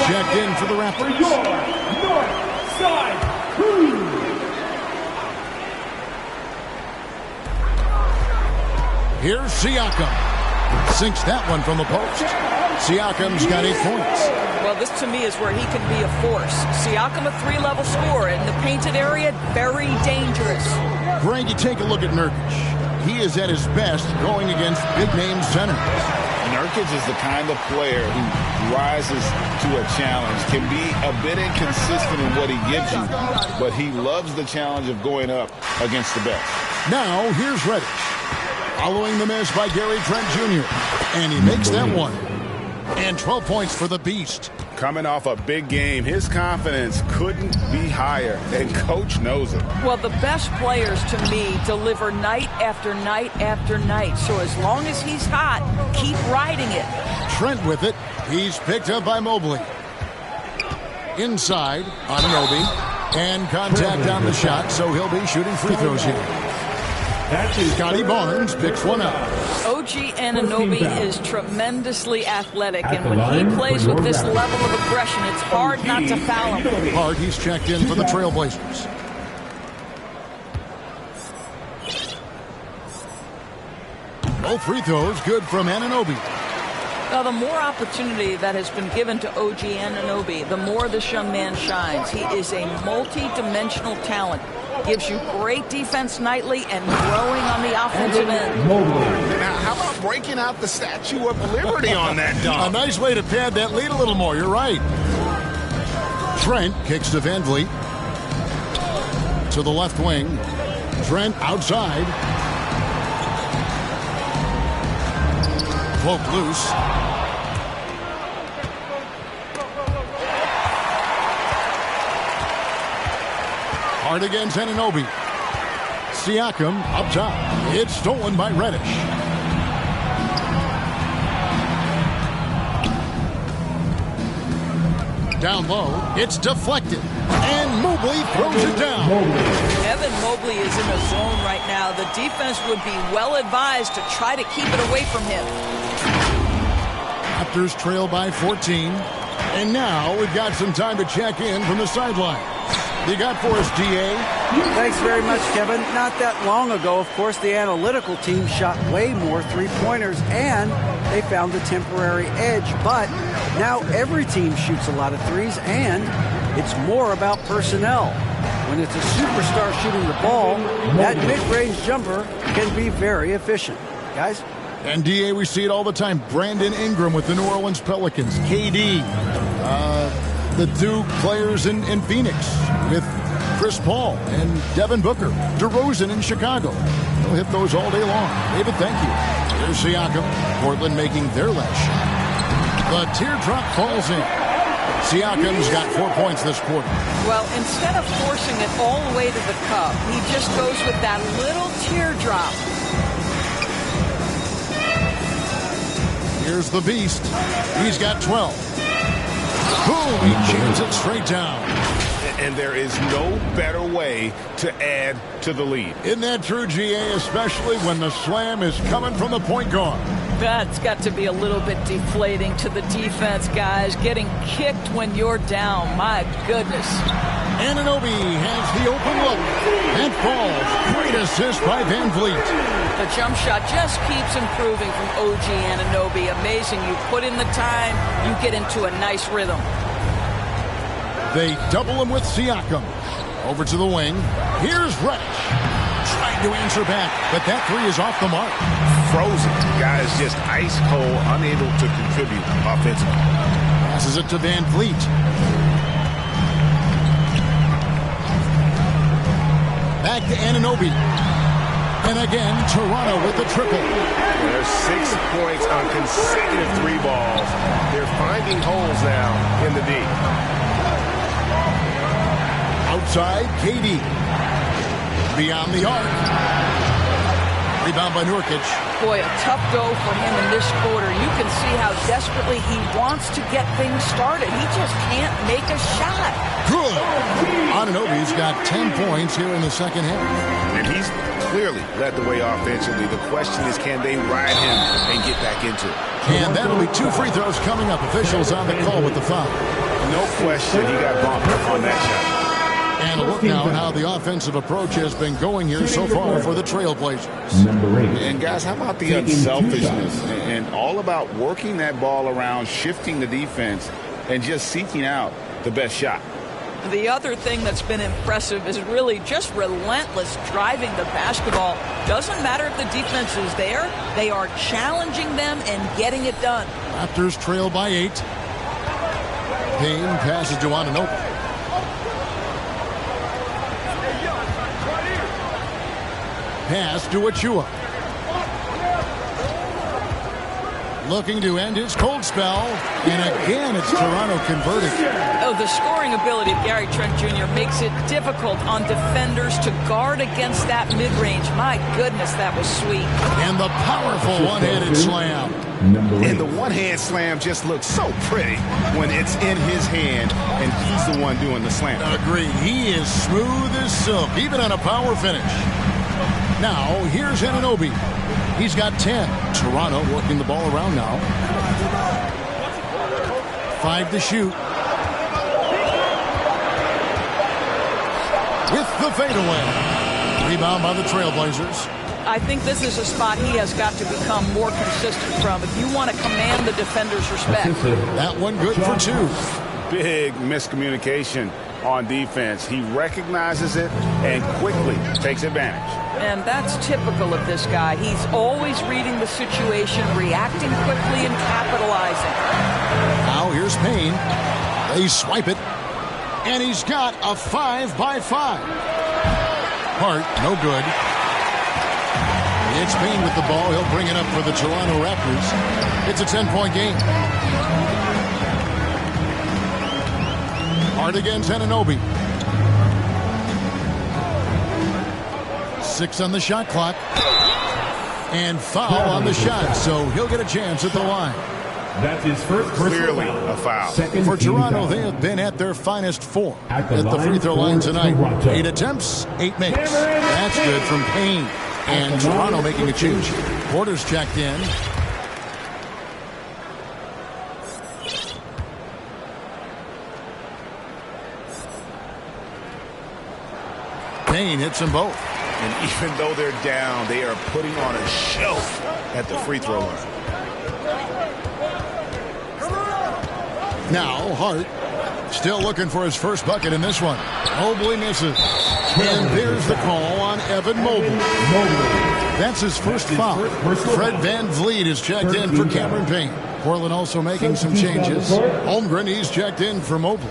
Speaker 1: checked in for the
Speaker 6: For
Speaker 1: Raptors.
Speaker 6: your North Side Crew.
Speaker 1: Here's Siakam. Sinks that one from the post. Siakam's got 8 points.
Speaker 4: Well, this to me is where he can be a force. Siakam, a 3-level scorer in the painted area, very dangerous.
Speaker 1: Greg, you take a look at Nurkic. He is at his best going against big-name centers.
Speaker 5: Nurkic is the kind of player who rises to a challenge, can be a bit inconsistent in what he gives you, but he loves the challenge of going up against the best.
Speaker 1: Now, here's Reddish. Following the miss by Gary Trent Jr. And he makes that one. And 12 points for the Beast.
Speaker 5: Coming off a big game, his confidence couldn't be higher, and Coach knows it.
Speaker 4: Well, the best players, to me, deliver night after night after night. So as long as he's hot, keep riding it.
Speaker 1: Trent with it. He's picked up by Mobley. Inside, Anunoby. And contact on the shot, so he'll be shooting free throws here. Scotty Barnes picks one up.
Speaker 4: OG Anunoby is tremendously athletic, and when he plays with this level of aggression, it's hard not to foul him.
Speaker 1: Hard, he's checked in for the Trailblazers. Both free throws good from Anunoby.
Speaker 4: Now, the more opportunity that has been given to OG Anunoby, the more this young man shines. He is a multi-dimensional talent. Gives you great defense nightly and growing on the offensive end.
Speaker 5: Now, how about breaking out the Statue of Liberty on that dunk?
Speaker 1: A nice way to pad that lead a little more. You're right. Trent kicks to Van Vliet. To the left wing. Trent outside. Cloak loose. Hard against Anunoby. Siakam up top. It's stolen by Reddish. Down low. It's deflected. And Mobley throws it down.
Speaker 4: Evan Mobley is in a zone right now. The defense would be well advised to try to keep it away from him.
Speaker 1: Raptors trail by 14. And now we've got some time to check in from the sideline. You got for us, DA?
Speaker 2: Thanks very much, Kevin. Not that long ago, of course, the analytical team shot way more three-pointers, and they found a temporary edge. But now every team shoots a lot of threes, and it's more about personnel. When it's a superstar shooting the ball, that mid-range jumper can be very efficient. Guys?
Speaker 1: And DA, we see it all the time. Brandon Ingram with the New Orleans Pelicans. KD. The two players in Phoenix with Chris Paul and Devin Booker. DeRozan in Chicago. They'll hit those all day long. David, thank you. There's Siakam. Portland making their last shot. The teardrop falls in. Siakam's got 4 points this quarter.
Speaker 4: Well, instead of forcing it all the way to the cup, he just goes with that little teardrop.
Speaker 1: Here's the Beast. He's got 12. Boom! He jams it straight down.
Speaker 5: And there is no better way to add to the lead.
Speaker 1: Isn't that true, GA, especially when the slam is coming from the point guard?
Speaker 4: That's got to be a little bit deflating to the defense, guys. Getting kicked when you're down. My goodness.
Speaker 1: Anunoby has the open look and falls. Great assist by Van Vliet.
Speaker 4: The jump shot just keeps improving from OG Anunoby. Amazing. You put in the time, you get into a nice rhythm.
Speaker 1: They double him with Siakam. Over to the wing. Here's Reddish. Trying to answer back, but that three is off the mark.
Speaker 5: Frozen. Guys just ice cold, unable to contribute offensively.
Speaker 1: Passes it to Van Vliet. Back to Anunoby. And again, Toronto with the triple.
Speaker 3: There's 6 points on consecutive 3 balls. They're finding holes now in the D.
Speaker 1: Outside, KD. Beyond the arc. Rebound by Nurkic.
Speaker 4: Boy, a tough go for him in this quarter. You can see how desperately he wants to get things started. He just can't make a shot.
Speaker 1: Good. Anunoby's got 10 points here in the second half.
Speaker 5: And he's clearly led the way offensively. The question is, can they ride him and get back into it?
Speaker 1: And that'll be 2 free throws coming up. Officials on the call with the foul.
Speaker 5: No question he got bumped on that shot.
Speaker 1: And a look now at how the offensive approach has been going here so far for the Trailblazers.
Speaker 5: And guys, how about the unselfishness and all about working that ball around, shifting the defense, and just seeking out the best shot.
Speaker 4: The other thing that's been impressive is really just relentless driving the basketball. Doesn't matter if the defense is there. They are challenging them and getting it done.
Speaker 1: Raptors trail by 8. Payne passes to Anunoby. Pass to Achua. Looking to end his cold spell. And again, it's Toronto converting.
Speaker 4: Oh, the scoring ability of Gary Trent Jr. makes it difficult on defenders to guard against that mid-range. My goodness, that was sweet.
Speaker 1: And the powerful one-handed slam.
Speaker 5: And the one-hand slam just looks so pretty when it's in his hand and he's the one doing the slam.
Speaker 1: Agreed. He is smooth as silk, even on a power finish. Now, here's Anunoby. He's got 10. Toronto working the ball around now. 5 to shoot. With the fadeaway. Rebound by the Trailblazers.
Speaker 4: I think this is a spot he has got to become more consistent from if you want to command the defender's respect.
Speaker 1: That one good for 2.
Speaker 5: Big miscommunication on defense. He recognizes it and quickly takes advantage.
Speaker 4: And that's typical of this guy. He's always reading the situation, reacting quickly, and capitalizing.
Speaker 1: Now here's Payne. They swipe it. And he's got a 5-by-5. Hart, no good. It's Payne with the ball. He'll bring it up for the Toronto Raptors. It's a 10-point game. Hart against Anunoby. 6 on the shot clock. And foul on the shot, so he'll get a chance at the line.
Speaker 6: That's his first
Speaker 5: Clearly a foul.
Speaker 1: For Toronto, they have been at their finest 4 at the free throw line tonight. 8 attempts, 8 makes. That's good from Payne. And Toronto making a change. Porter's checked in. Payne hits them both.
Speaker 5: And even though they're down, they are putting on a show at the free throw line.
Speaker 1: Now Hart still looking for his first bucket in this one. Mobley misses. And there's the call on Evan Mobley. That's his first foul. Fred VanVleet is checked in for Cameron Payne. Portland also making some changes. Holmgren, he's checked in for Mobley.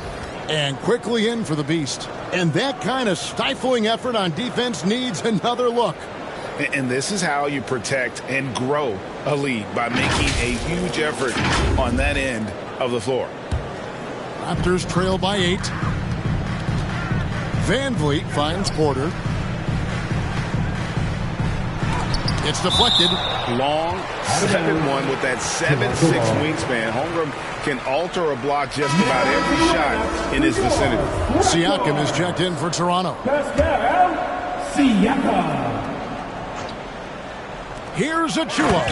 Speaker 1: And quickly in for the Beast. And that kind of stifling effort on defense needs another look.
Speaker 5: And this is how you protect and grow a lead, by making a huge effort on that end of the floor.
Speaker 1: Raptors trail by 8. VanVleet finds Porter. It's deflected.
Speaker 5: Long 7-1 with that 7'6" wingspan. Holmgren can alter a block just about every shot in his vicinity.
Speaker 1: Siakam is checked in for Toronto.
Speaker 6: Siakam.
Speaker 1: Here's Achua.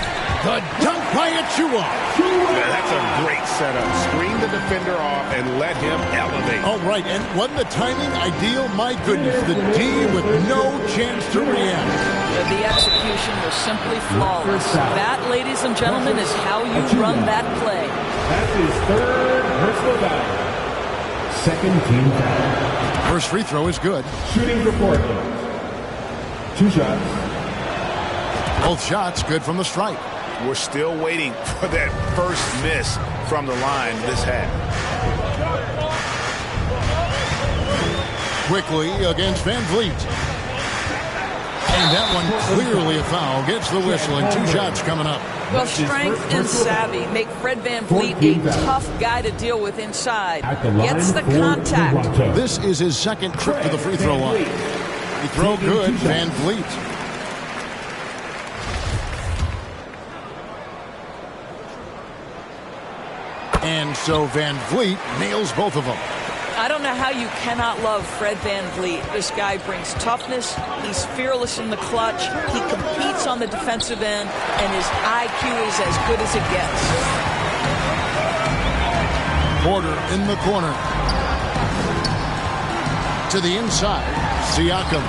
Speaker 1: The dunk by Achua.
Speaker 5: Yeah, that's a great setup. Screen the defender off and let him elevate.
Speaker 1: Oh, right. And wasn't the timing ideal? My goodness. The D with no chance to react.
Speaker 4: The execution was simply flawless. That, ladies and gentlemen, is how you run that play.
Speaker 6: That's his third personal foul. Second team foul.
Speaker 1: First free throw is good.
Speaker 6: Shooting for Portland. 2 shots.
Speaker 1: Both shots good from the stripe.
Speaker 5: We're still waiting for that first miss from the line this half.
Speaker 1: Quickly against VanVleet. And that one clearly a foul. Gets the whistle and 2 shots coming up.
Speaker 4: Well, strength and savvy make Fred VanVleet a tough guy to deal with inside. Gets the contact.
Speaker 1: This is his second trip to the free throw line. He throw good, VanVleet. And so VanVleet nails both of them.
Speaker 4: I don't know how you cannot love Fred VanVleet. This guy brings toughness. He's fearless in the clutch. He competes on the defensive end, and his IQ is as good as it gets.
Speaker 1: Porter in the corner. To the inside. Siakam.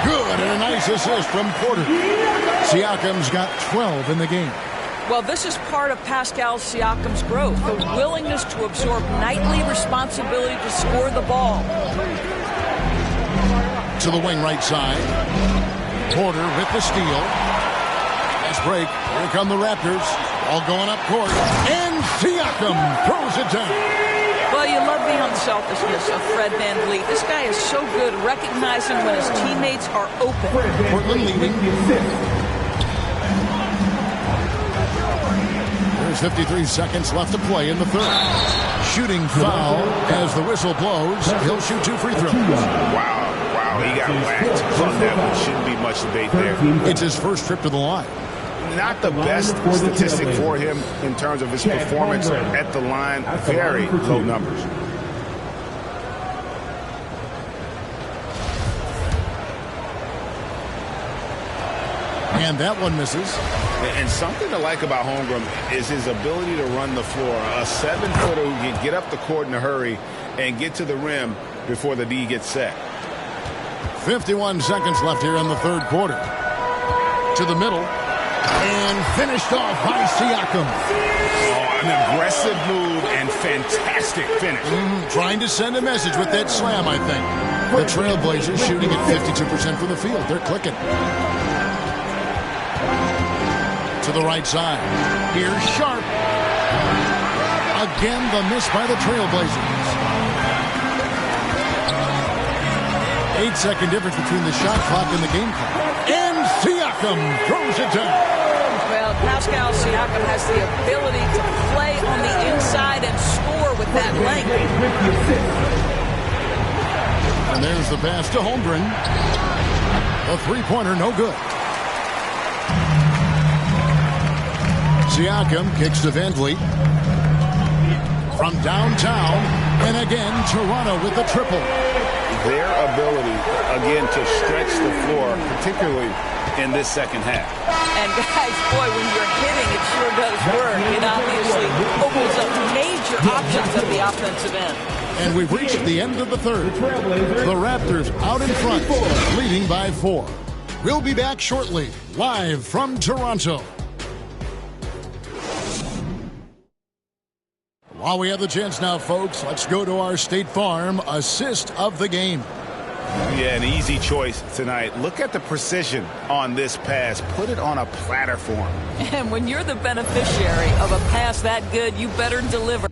Speaker 1: Good, and a nice assist from Porter. Siakam's got 12 in the game.
Speaker 4: Well, this is part of Pascal Siakam's growth, the willingness to absorb nightly responsibility to score the ball.
Speaker 1: To the wing right side. Porter with the steal. Nice break. Here come the Raptors. All going up court. And Siakam throws it down.
Speaker 4: Well, you love the unselfishness of Fred VanVleet. This guy is so good recognizing when his teammates are open.
Speaker 1: Portland leading. There's 53 seconds left to play in the third. Shooting foul as the whistle blows. He'll shoot 2 free throws.
Speaker 5: Wow, he got whacked on that one. Shouldn't be much debate there.
Speaker 1: It's his first trip to the line.
Speaker 5: Not the best statistic for him in terms of his performance at the line. Very low numbers.
Speaker 1: And that one misses.
Speaker 5: And something to like about Holmgren is his ability to run the floor. A 7-footer who can get up the court in a hurry and get to the rim before the D gets set.
Speaker 1: 51 seconds left here in the third quarter. To the middle. And finished off by Siakam.
Speaker 5: Oh, an aggressive move and fantastic finish.
Speaker 1: Trying to send a message with that slam, I think. The Trailblazers shooting at 52% from the field. They're clicking. To the right side. Here's Sharp. Again, the miss by the Trailblazers. 8-second difference between the shot clock and the game clock. And Siakam throws it down.
Speaker 4: Well, Pascal Siakam has the ability to play on the inside and score with that length.
Speaker 1: And there's the pass to Holmgren. The three-pointer, no good. Siakam kicks to VanVleet. From downtown, and again, Toronto with the triple.
Speaker 5: Their ability, again, to stretch the floor, particularly in this second half.
Speaker 4: And guys, boy, when you're hitting, it sure does work. It obviously opens up major options at the offensive end.
Speaker 1: And we've reached the end of the third. The Raptors out in front, leading by 4. We'll be back shortly, live from Toronto. While we have the chance now, folks, let's go to our State Farm assist of the game.
Speaker 5: Yeah, an easy choice tonight. Look at the precision on this pass. Put it on a platter for him.
Speaker 4: And when you're the beneficiary of a pass that good, you better deliver.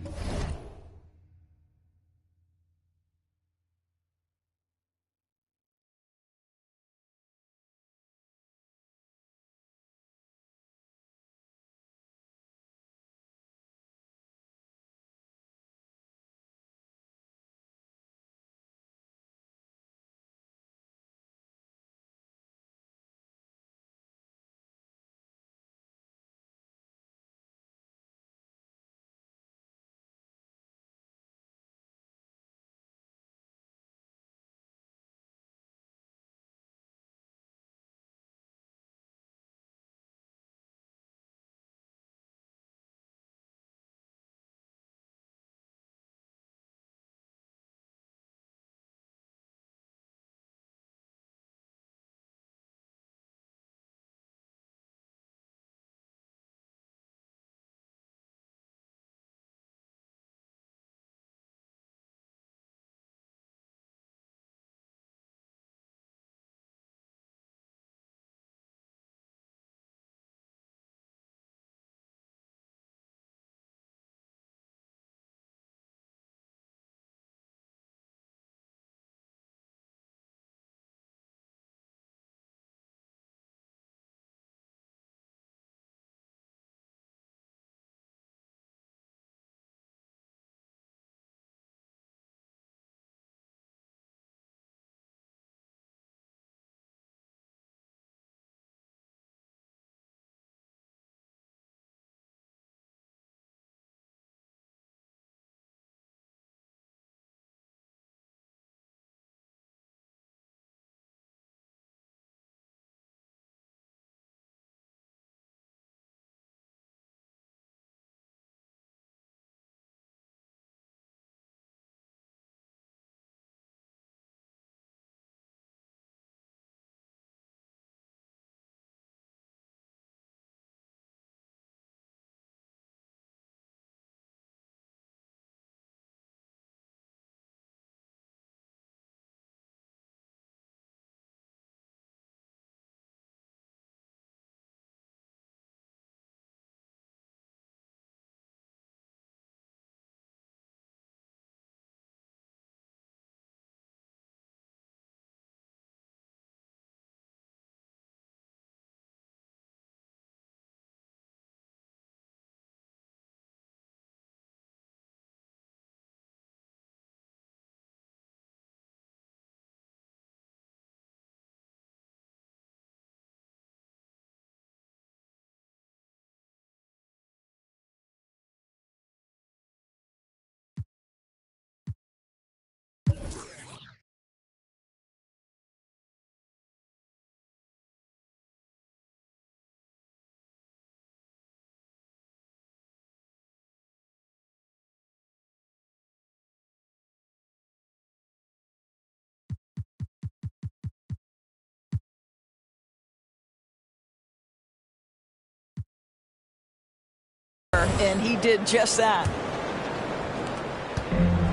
Speaker 4: And he did just that.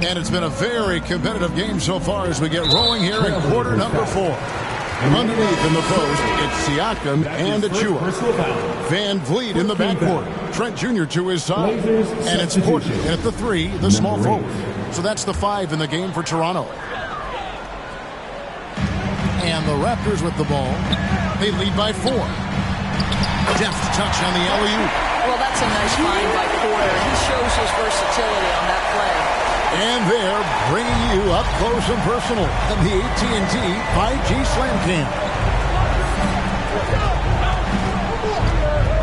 Speaker 1: And it's been a very competitive game so far as we get rolling here in quarter number 4. Underneath in the post, it's Siakam and Achua. Van Vliet in the backcourt. Trent Jr. to his side. And it's Porter at the 3, the small forward. So that's the 5 in the game for Toronto. And the Raptors with the ball. They lead by 4. Deft touch on the alley-oop.
Speaker 4: Well, that's a nice find by Porter. He shows his versatility on that play.
Speaker 1: And they're bringing you up close and personal on the AT&T 5G Slam Cam.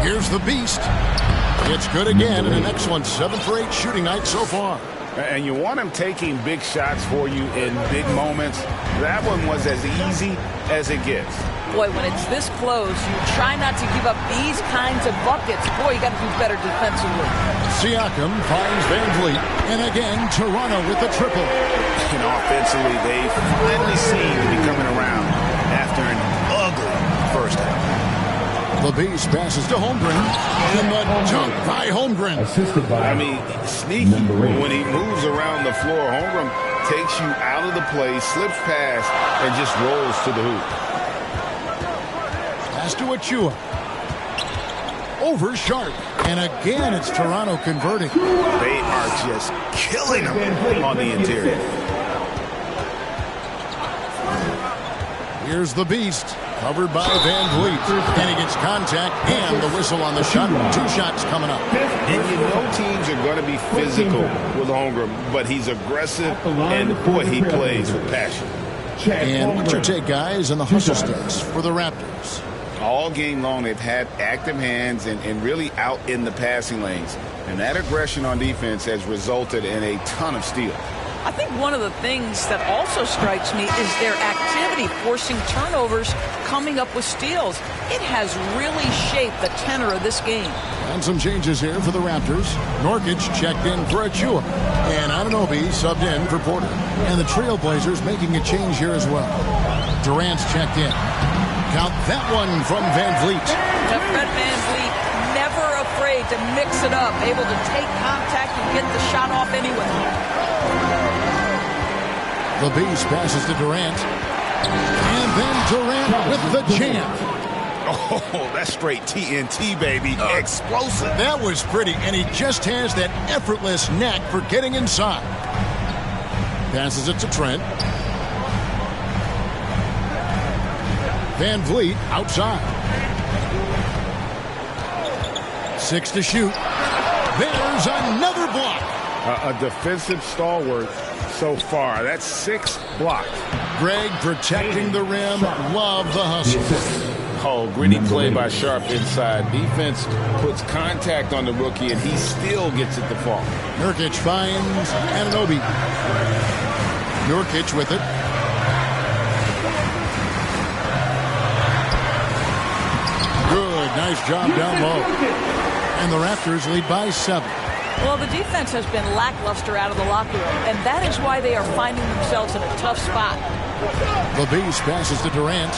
Speaker 1: Here's the Beast. It's good again and an excellent 7 for 8 shooting night so far.
Speaker 5: And you want him taking big shots for you in big moments. That one was as easy as it gets.
Speaker 4: Boy, when it's this close, you try not to give up these kinds of buckets. Boy, you got to do better defensively.
Speaker 1: Siakam finds Van Vliet. And again, Toronto with the triple.
Speaker 5: And offensively, they finally seem to be coming around after an ugly first half.
Speaker 1: The Beast passes to Holmgren. And the dunk by Holmgren.
Speaker 5: I mean, sneaky. When he moves around the floor, Holmgren takes you out of the play, slips past, and just rolls to the hoop.
Speaker 1: Pass to Achua. Over Sharp. And again, it's Toronto converting.
Speaker 5: They are just killing them on the interior.
Speaker 1: Here's the Beast. Covered by Van Vliet. And he gets contact and the whistle on the shot. 2 shots coming up.
Speaker 5: And you know teams are going to be physical with Holmgren, but he's aggressive, and boy, he plays with passion.
Speaker 1: And what's your take, guys, on the hustle stats for the Raptors?
Speaker 5: All game long, they've had active hands and really out in the passing lanes. And that aggression on defense has resulted in a ton of steals.
Speaker 4: I think one of the things that also strikes me is their activity, forcing turnovers, coming up with steals. It has really shaped the tenor of this game.
Speaker 1: And some changes here for the Raptors. Nurkic checked in for Achua. And Anunoby subbed in for Porter. And the Trailblazers making a change here as well. Durant's checked in. Count that one from Van Vliet.
Speaker 4: Fred Van Vliet, never afraid to mix it up, able to take contact and get the shot off anyway.
Speaker 1: The Beast passes to Durant. And then Durant with the jam.
Speaker 5: Oh, that's straight TNT, baby. Explosive.
Speaker 1: That was pretty, and he just has that effortless knack for getting inside. Passes it to Trent. Van Vliet outside. 6 to shoot. There's another block.
Speaker 3: A defensive stalwart so far. That's 6 blocks.
Speaker 1: Greg protecting the rim. Love the hustle.
Speaker 3: Oh, gritty play by Sharp inside. Defense puts contact on the rookie, and he still gets it to fall.
Speaker 1: Nurkic finds Anunoby. Nurkic with it. Good, nice job down low. And the Raptors lead by 7.
Speaker 4: Well, the defense has been lackluster out of the locker room, and that is why they are finding themselves in a tough spot.
Speaker 1: The Beast passes to Durant.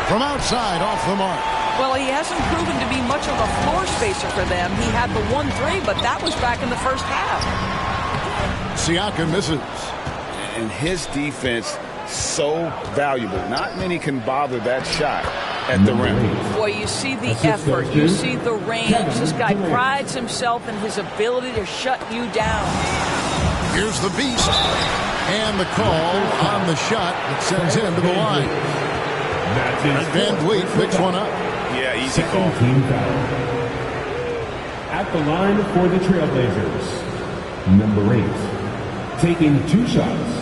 Speaker 1: From outside, off the mark.
Speaker 4: Well, he hasn't proven to be much of a floor spacer for them. He had the 1-3, but that was back in the first half.
Speaker 1: Siakam misses.
Speaker 5: And his defense so valuable. Not many can bother that shot at the rim.
Speaker 4: Boy, you see the effort. You see the range. This guy prides himself in his ability to shut you down.
Speaker 1: Here's the Beast. And the call on the shot that sends him to the line. Van Vliet picks one up.
Speaker 5: Yeah, easy call.
Speaker 6: At the line for the Trailblazers, number 8, taking 2 shots.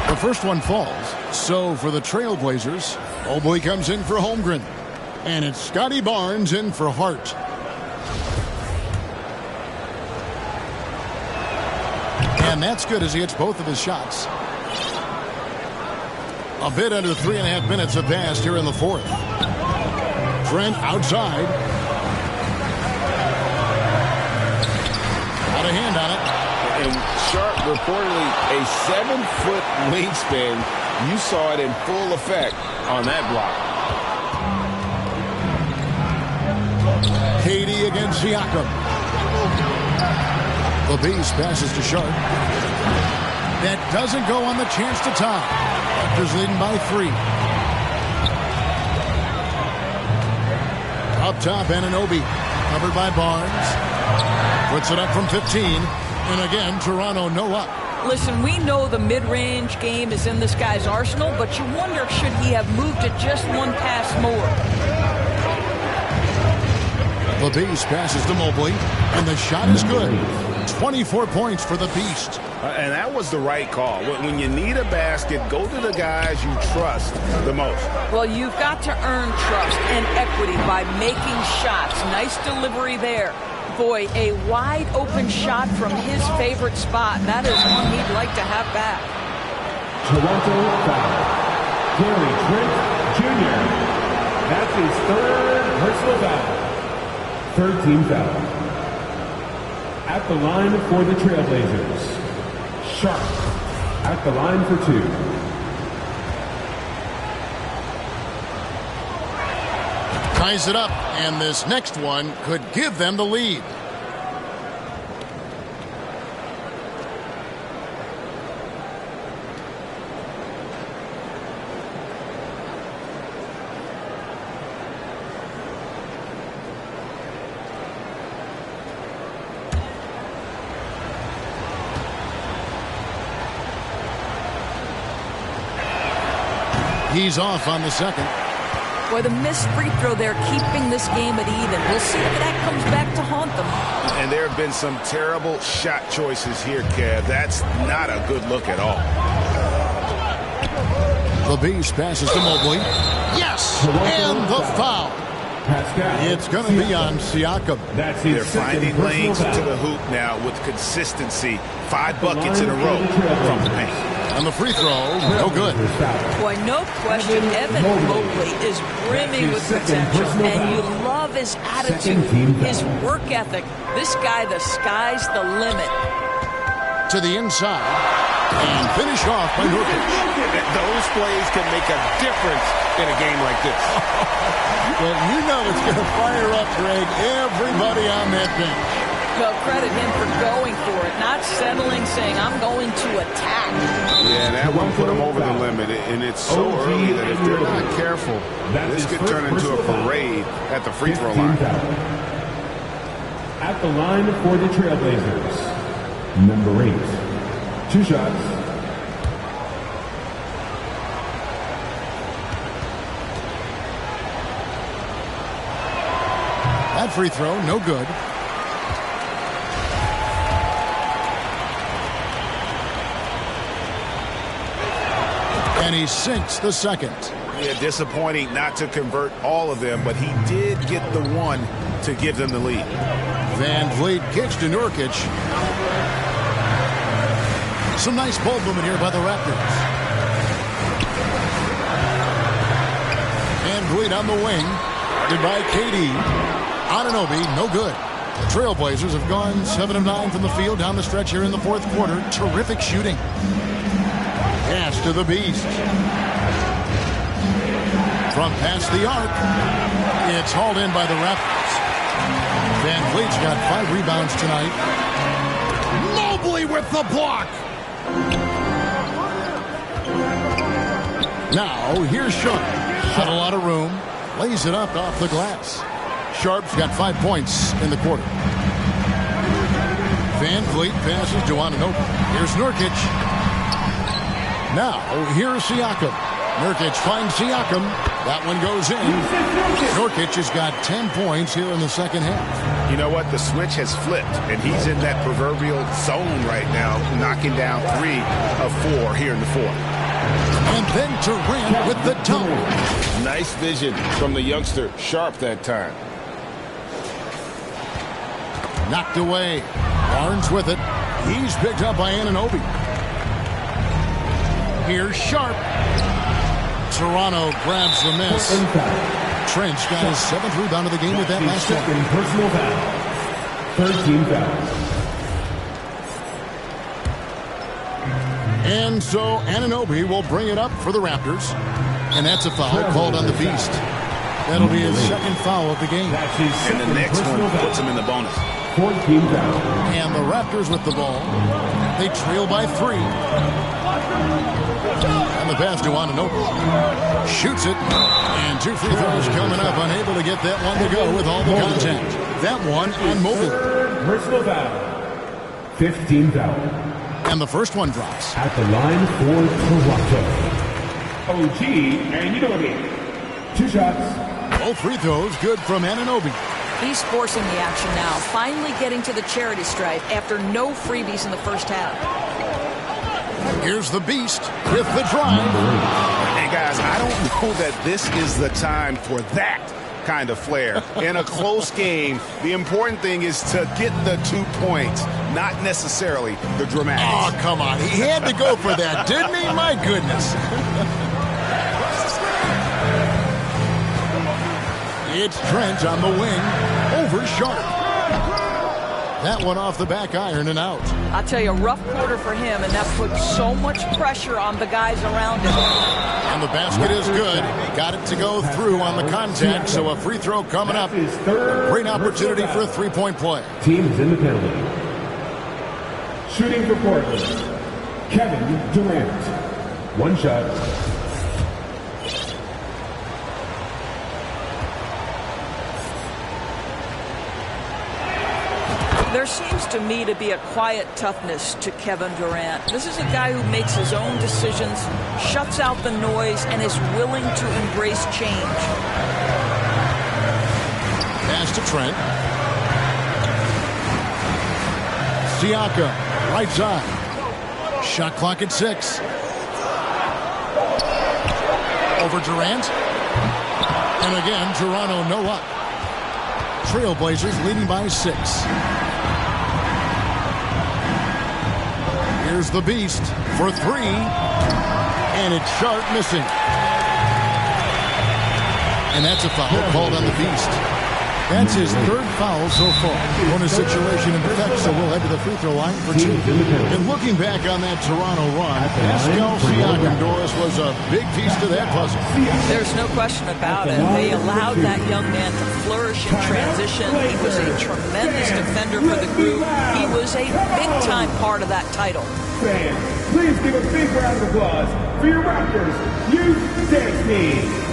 Speaker 1: The first one falls. So for the Trailblazers, Mobley comes in for Holmgren. And it's Scotty Barnes in for Hart. And that's good as he hits both of his shots. A bit under 3.5 minutes have passed here in the 4th. Trent outside. Got a hand on it.
Speaker 3: And Sharp reportedly a 7-foot wingspan. You saw it in full effect on that block.
Speaker 1: KD against Siakam. The Beast passes to Sharp. That doesn't go on the chance to tie. Raptors leading by 3. Up top, Anunoby. Covered by Barnes. Puts it up from 15. And again, Toronto no up.
Speaker 4: Listen, we know the mid-range game is in this guy's arsenal, but you wonder, should he have moved it just one pass more?
Speaker 1: The Beast passes to Mobley, and the shot is good. 24 points for the Beast.
Speaker 5: And that was the right call. When you need a basket, go to the guys you trust the most.
Speaker 4: Well, you've got to earn trust and equity by making shots. Nice delivery there. Boy, a wide open shot from his favorite spot. That is one he'd like to have back.
Speaker 6: Toronto foul. Gary Trent Jr. That's his 3rd personal foul. 3rd team foul. At the line for the Trailblazers, Sharp at the line for 2.
Speaker 1: Ties it up, and this next one could give them the lead. He's off on the second.
Speaker 4: Boy, the missed free throw there, keeping this game at even. We'll see if that comes back to haunt them.
Speaker 5: And there have been some terrible shot choices here, Kev. That's not a good look at all.
Speaker 1: The Beast passes to Mobley. Yes! And the foul. It's going to be on Siakam.
Speaker 5: They're finding lanes to the hoop now with consistency. 5 buckets in a row from the paint.
Speaker 1: And the free throw, no good.
Speaker 4: Boy, no question, Evan Mobley is brimming with potential, and you love his attitude, his work ethic. This guy, the sky's the limit.
Speaker 1: To the inside, and finish off by Nurkic.
Speaker 5: Those plays can make a difference in a game like this.
Speaker 1: Well, you know it's going to fire up, Greg, everybody on that bench.
Speaker 4: Well, credit him for going for it, not settling, saying, I'm going to attack.
Speaker 5: Yeah, that one put him over the limit, and it's so early that if they're not careful, this could turn into a parade at the free throw line.
Speaker 6: At the line for the Trailblazers, number 8. 2 shots.
Speaker 1: That free throw, no good. And he sinks the second.
Speaker 5: Yeah, disappointing not to convert all of them, but he did get the one to give them the lead.
Speaker 1: Van Vliet kicks to Nurkic. Some nice ball movement here by the Raptors. Van Vliet on the wing. Goodbye, KD. Anunoby, no good. The Trailblazers have gone 7 of 9 from the field down the stretch here in the 4th quarter. Terrific shooting. Pass to the Beast. From past the arc. It's hauled in by the Raptors. Van Vliet's got 5 rebounds tonight. Mobley with the block. Now, here's Sharp. Got a lot of room. Lays it up off the glass. Sharp's got 5 points in the quarter. Van Vliet passes to Anunoby. Here's Nurkic. Now, here's Siakam. Nurkic finds Siakam. That one goes in. Nurkic has got 10 points here in the second half.
Speaker 5: You know what? The switch has flipped, and he's in that proverbial zone right now, knocking down 3 of 4 here in the 4th.
Speaker 1: And then Durant with the dunk.
Speaker 3: Nice vision from the youngster, Sharp that time.
Speaker 1: Knocked away. Barnes with it. He's picked up by Anunoby. Here's Sharp. Toronto grabs the miss. Trent's got his 7th rebound of the game with that last one.
Speaker 6: Personal foul. 13 fouls.
Speaker 1: And so Anunoby will bring it up for the Raptors. And that's a foul called on the Beast. That'll be his second foul of the game.
Speaker 5: And the next one puts him in the bonus.
Speaker 6: 14 fouls.
Speaker 1: And the Raptors with the ball. They trail by 3. And the pass to Anunoby. Shoots it. And 2 free throws coming up. Unable to get that one to go with all the contact. That one on Mobley.
Speaker 6: Personal foul. 15 fouls.
Speaker 1: And the first one drops.
Speaker 6: At the line for Toronto, OG Anunoby. 2 shots.
Speaker 1: Both free throws good from Anunoby.
Speaker 4: He's forcing the action now, finally getting to the charity stripe after no freebies in the first half.
Speaker 1: Here's the Beast with the drive.
Speaker 5: And guys, I don't know that this is the time for that kind of flair. In a close game, the important thing is to get the 2 points, not necessarily the dramatics.
Speaker 1: Oh, come on. He had to go for that, didn't he? My goodness. It's Trent on the wing over Sharp. That one off the back iron and out.
Speaker 4: I'll tell you, a rough quarter for him, and that put so much pressure on the guys around him.
Speaker 1: And the basket is good. Got it to go through on the contact, so a free throw coming up. Great opportunity for a three-point play.
Speaker 6: Team is in the penalty. Shooting for Portland, Kevin Durant. 1 shot.
Speaker 4: There seems to me to be a quiet toughness to Kevin Durant. This is a guy who makes his own decisions, shuts out the noise, and is willing to embrace change.
Speaker 1: Pass to Trent. Siakam, right side. Shot clock at 6. Over Durant. And again, Toronto no up. Trailblazers leading by 6. Here's the Beast for 3. And it's Sharp missing. And that's a foul called on the Beast. That's his 3rd foul so far. Bonus situation in effect, so we'll head to the free throw line for 2. And looking back on that Toronto run, Pascal Siakam, Doris, was a big piece to that puzzle.
Speaker 4: There's no question about it. They allowed that young man to flourish in transition. He was a tremendous defender for the group. He was a big-time part of that title.
Speaker 6: Fans, please give a big round of applause for your Raptors Youth Dance Team.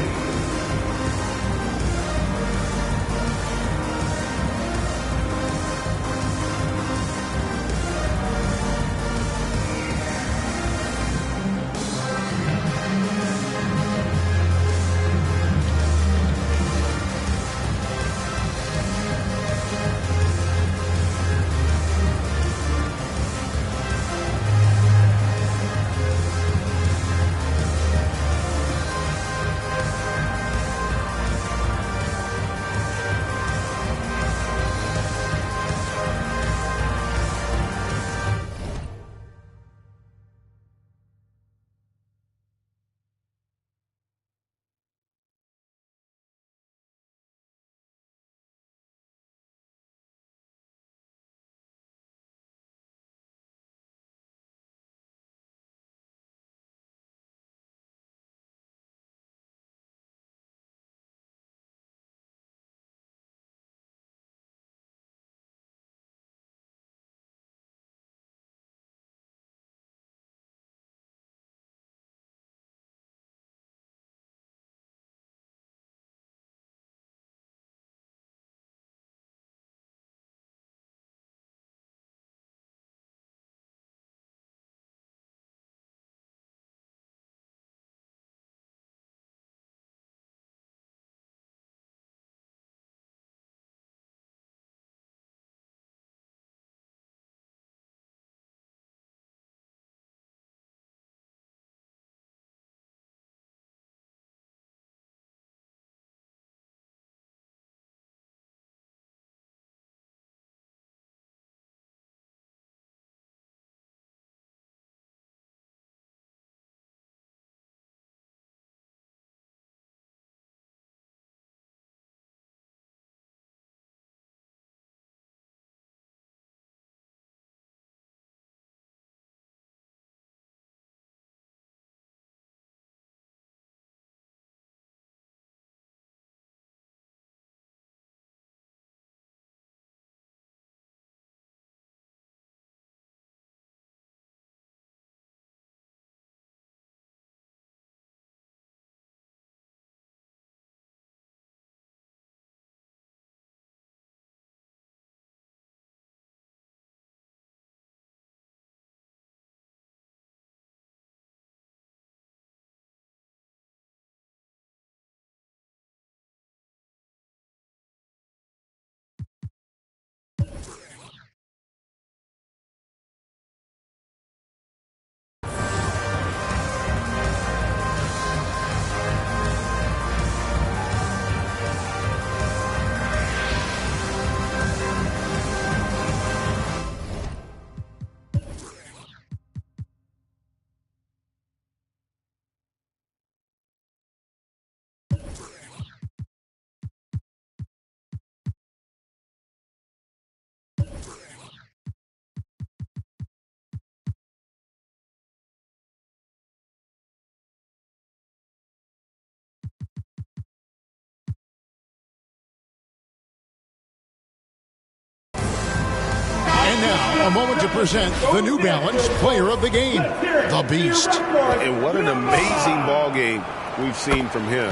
Speaker 1: now, a moment to present the New Balance Player of the Game, the Beast.
Speaker 3: And what an amazing ball game we've seen from him.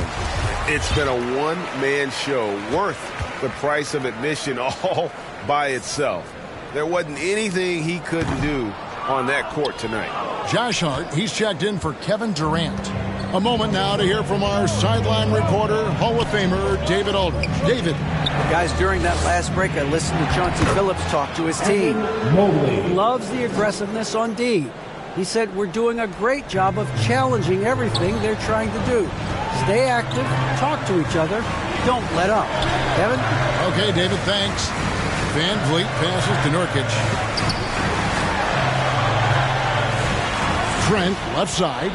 Speaker 3: It's been a one-man show worth the price of admission all by itself. There wasn't anything he couldn't do on that court tonight.
Speaker 1: Josh Hart, he's checked in for Kevin Durant. A moment now to hear from our sideline reporter, Hall of Famer David Aldridge. David.
Speaker 2: Guys, during that last break, I listened to Chauncey Phillips talk to his team. He loves the aggressiveness on D. He said, we're doing a great job of challenging everything they're trying to do. Stay active, talk to each other, don't let up. Kevin?
Speaker 1: Okay, David, thanks. Van Vliet passes to Nurkic. Trent, left side.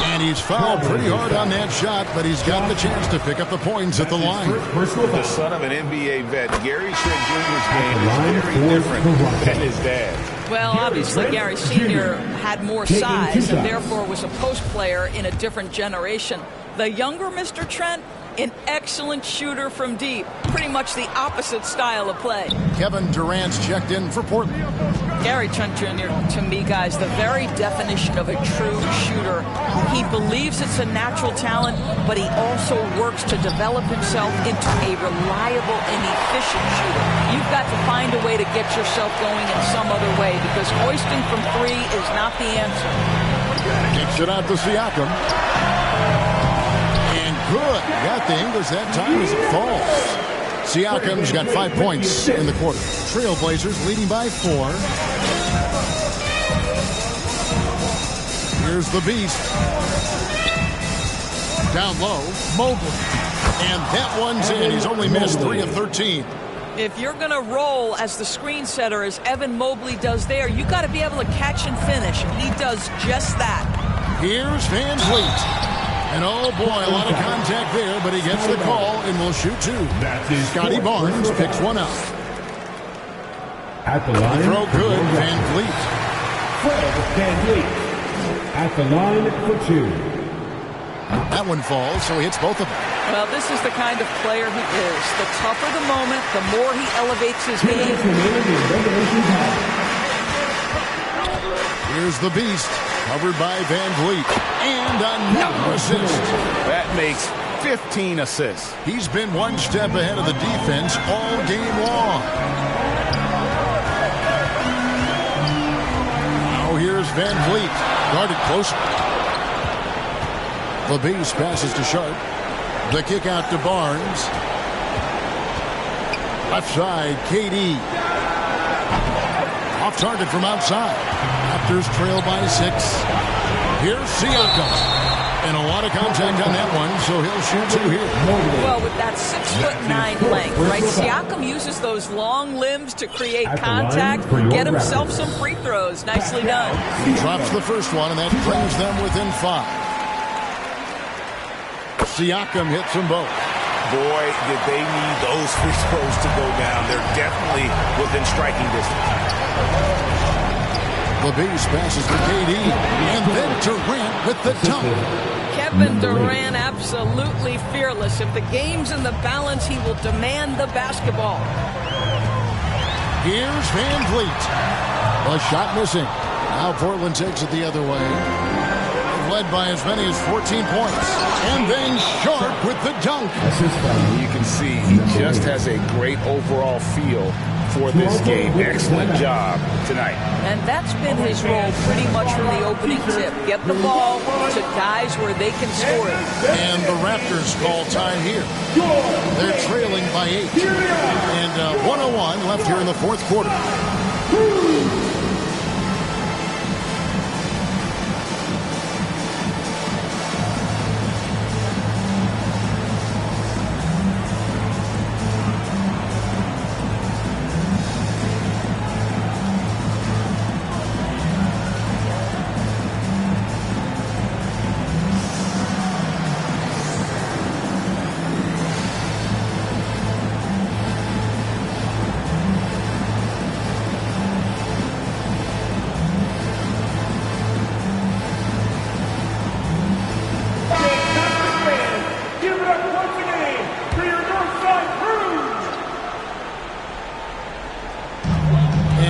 Speaker 1: And he's fouled pretty hard on that shot, but he's got the chance to pick up the points at the line.
Speaker 3: The son of an NBA vet, Gary Trent Jr.'s game is very different than his dad.
Speaker 4: Well, obviously, Gary Sr. had more size and therefore was a post player in a different generation. The younger Mr. Trent, an excellent shooter from deep. Pretty much the opposite style of play.
Speaker 1: Kevin Durant's checked in for Portland.
Speaker 4: Gary Trent Jr., to me, guys, the very definition of a true shooter. He believes it's a natural talent, but he also works to develop himself into a reliable and efficient shooter. You've got to find a way to get yourself going in some other way, because hoisting from three is not the answer.
Speaker 1: Kicks it out to Siakam. And good. Got the English that time as it falls. Siakam's got 5 points in the quarter. Trailblazers leading by 4. Here's the Beast. Down low, Mobley. And that one's in. He's only missed 3 of 13.
Speaker 4: If you're going to roll as the screen setter, as Evan Mobley does there, you got to be able to catch and finish. And he does just that.
Speaker 1: Here's Van Vliet. And oh boy, a lot of contact there, but he gets the call and will shoot 2. Scotty Barnes picks one up.
Speaker 6: At the line,
Speaker 1: throw good, Van Vliet.
Speaker 6: Van Vliet. At the line for 2.
Speaker 1: That one falls, so he hits both of them.
Speaker 4: Well, this is the kind of player he is. The tougher the moment, the more he elevates his game.
Speaker 1: Here's the Beast, covered by Van Vliet. And another assist.
Speaker 5: That makes 15 assists.
Speaker 1: He's been one step ahead of the defense all game long. Now here's Van Vliet, guarded closer. The Beast passes to Sharp. The kick out to Barnes. Left side, KD. Off target from outside. Raptors trail by 6. Here's Siakam. And a lot of contact on that one, so he'll shoot 2 here.
Speaker 4: Well, with that 6'9" length, right? Siakam uses those long limbs to create contact, get himself some free throws. Nicely done.
Speaker 1: He drops the first one, and that brings them within 5. Siakam hits them both.
Speaker 5: Boy, did they need those free throws to go down. They're definitely within striking distance.
Speaker 1: The Beast passes to KD, and then Durant with the dunk.
Speaker 4: Kevin Durant absolutely fearless. If the game's in the balance, he will demand the basketball.
Speaker 1: Here's Van Vliet. A shot missing. Now Portland takes it the other way. Led by as many as 14 points. And then Sharp with the dunk.
Speaker 3: You can see he just has a great overall feel for this game. Excellent job tonight.
Speaker 4: And that's been his role pretty much from the opening tip. Get the ball to guys where they can score it.
Speaker 1: And the Raptors call time here. They're trailing by 8. And 101 left here in the fourth quarter.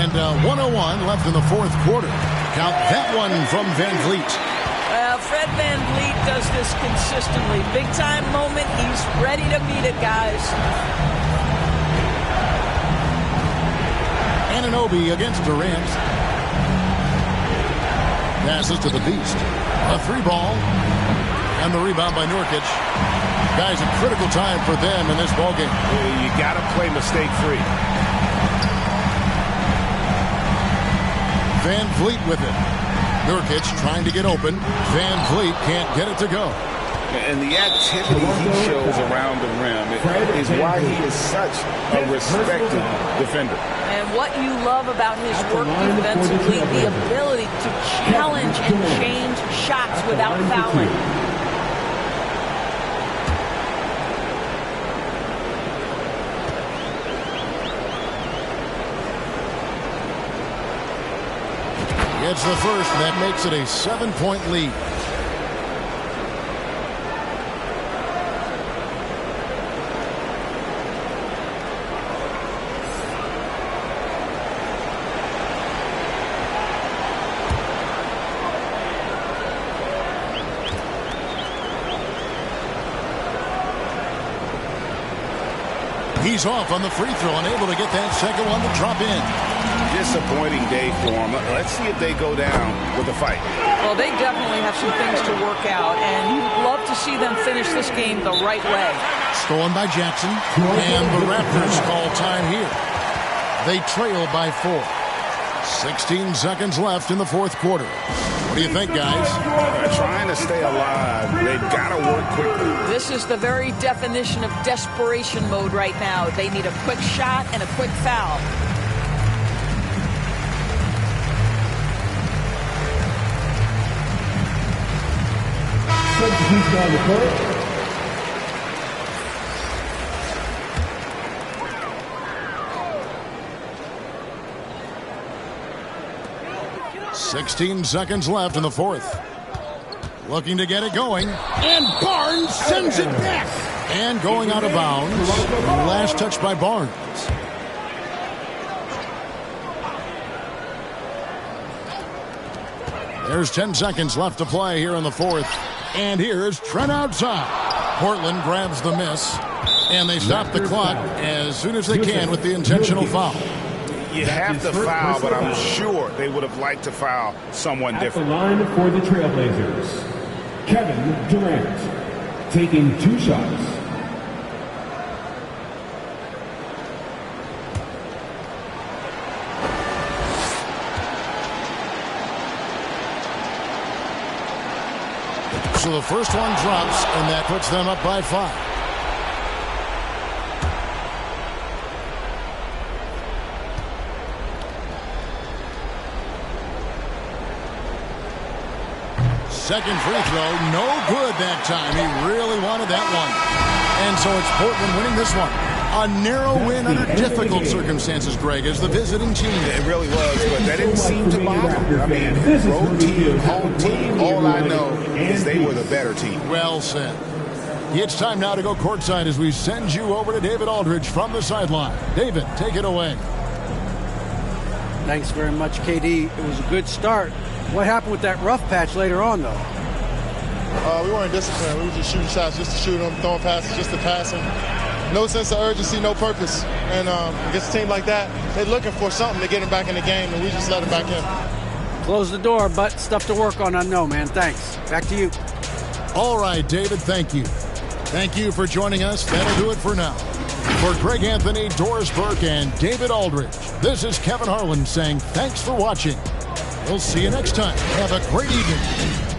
Speaker 1: And 1:01 left in the fourth quarter. Count that one from Van Vliet.
Speaker 4: Fred Van Vliet does this consistently. Big time moment. He's ready to beat it, guys.
Speaker 1: Anunoby against Durant. Passes to the Beast. A 3-ball. And the rebound by Nurkic. Guys, a critical time for them in this ballgame.
Speaker 5: You got to play mistake-free.
Speaker 1: Van Vliet with it. Nurkic trying to get open. Van Vliet can't get it to go.
Speaker 5: And the activity he shows around the rim is why he is such a respected defender.
Speaker 4: And what you love about his work defensively, the ability to challenge and change shots without fouling.
Speaker 1: Gets the first, and that makes it a 7-point lead. He's off on the free throw, unable to get that second one to drop in.
Speaker 5: Disappointing day for him. Let's see if they go down with a fight.
Speaker 4: Well, they definitely have some things to work out, and you'd love to see them finish this game the right way.
Speaker 1: Stolen by Jackson, and the Raptors call time here. They trail by 4. 16 seconds left in the fourth quarter. What do you think, guys?
Speaker 5: They're trying to stay alive. They've got to work quickly.
Speaker 4: This is the very definition of desperation mode right now. They need a quick shot and a quick foul.
Speaker 6: Substitution on the court.
Speaker 1: 16 seconds left in the fourth. Looking to get it going. And Barnes sends it back. And going out of bounds. Last touch by Barnes. There's 10 seconds left to play here in the fourth. And here's Trent outside. Portland grabs the miss. And they stop the clock as soon as they can with the intentional foul.
Speaker 5: You have to foul, but I'm sure they would have liked to foul someone different.
Speaker 6: At the line for the Trailblazers, Kevin Durant, taking 2 shots.
Speaker 1: So the first one drops, and that puts them up by 5. Second free throw, no good that time. He really wanted that one. And so it's Portland winning this one. A narrow win under difficult circumstances, Greg, as the visiting team.
Speaker 5: It really was, but that didn't seem to bother them. I mean, road team, home team, all I know is they were the better team.
Speaker 1: Well said. It's time now to go courtside as we send you over to David Aldridge from the sideline. David, take it away.
Speaker 2: Thanks very much, KD. It was a good start. What happened with that rough patch later on, though?
Speaker 12: We weren't disciplined. We were just shooting shots just to shoot them, throwing passes just to pass them. No sense of urgency, no purpose. And against a team like that, they're looking for something to get them back in the game, and we just let them back in.
Speaker 2: Close the door, but stuff to work on. I know, man. Thanks. Back to you.
Speaker 1: All right, David, thank you. Thank you for joining us. That'll do it for now. For Greg Anthony, Doris Burke, and David Aldridge, this is Kevin Harlan saying thanks for watching. We'll see you next time. Have a great evening.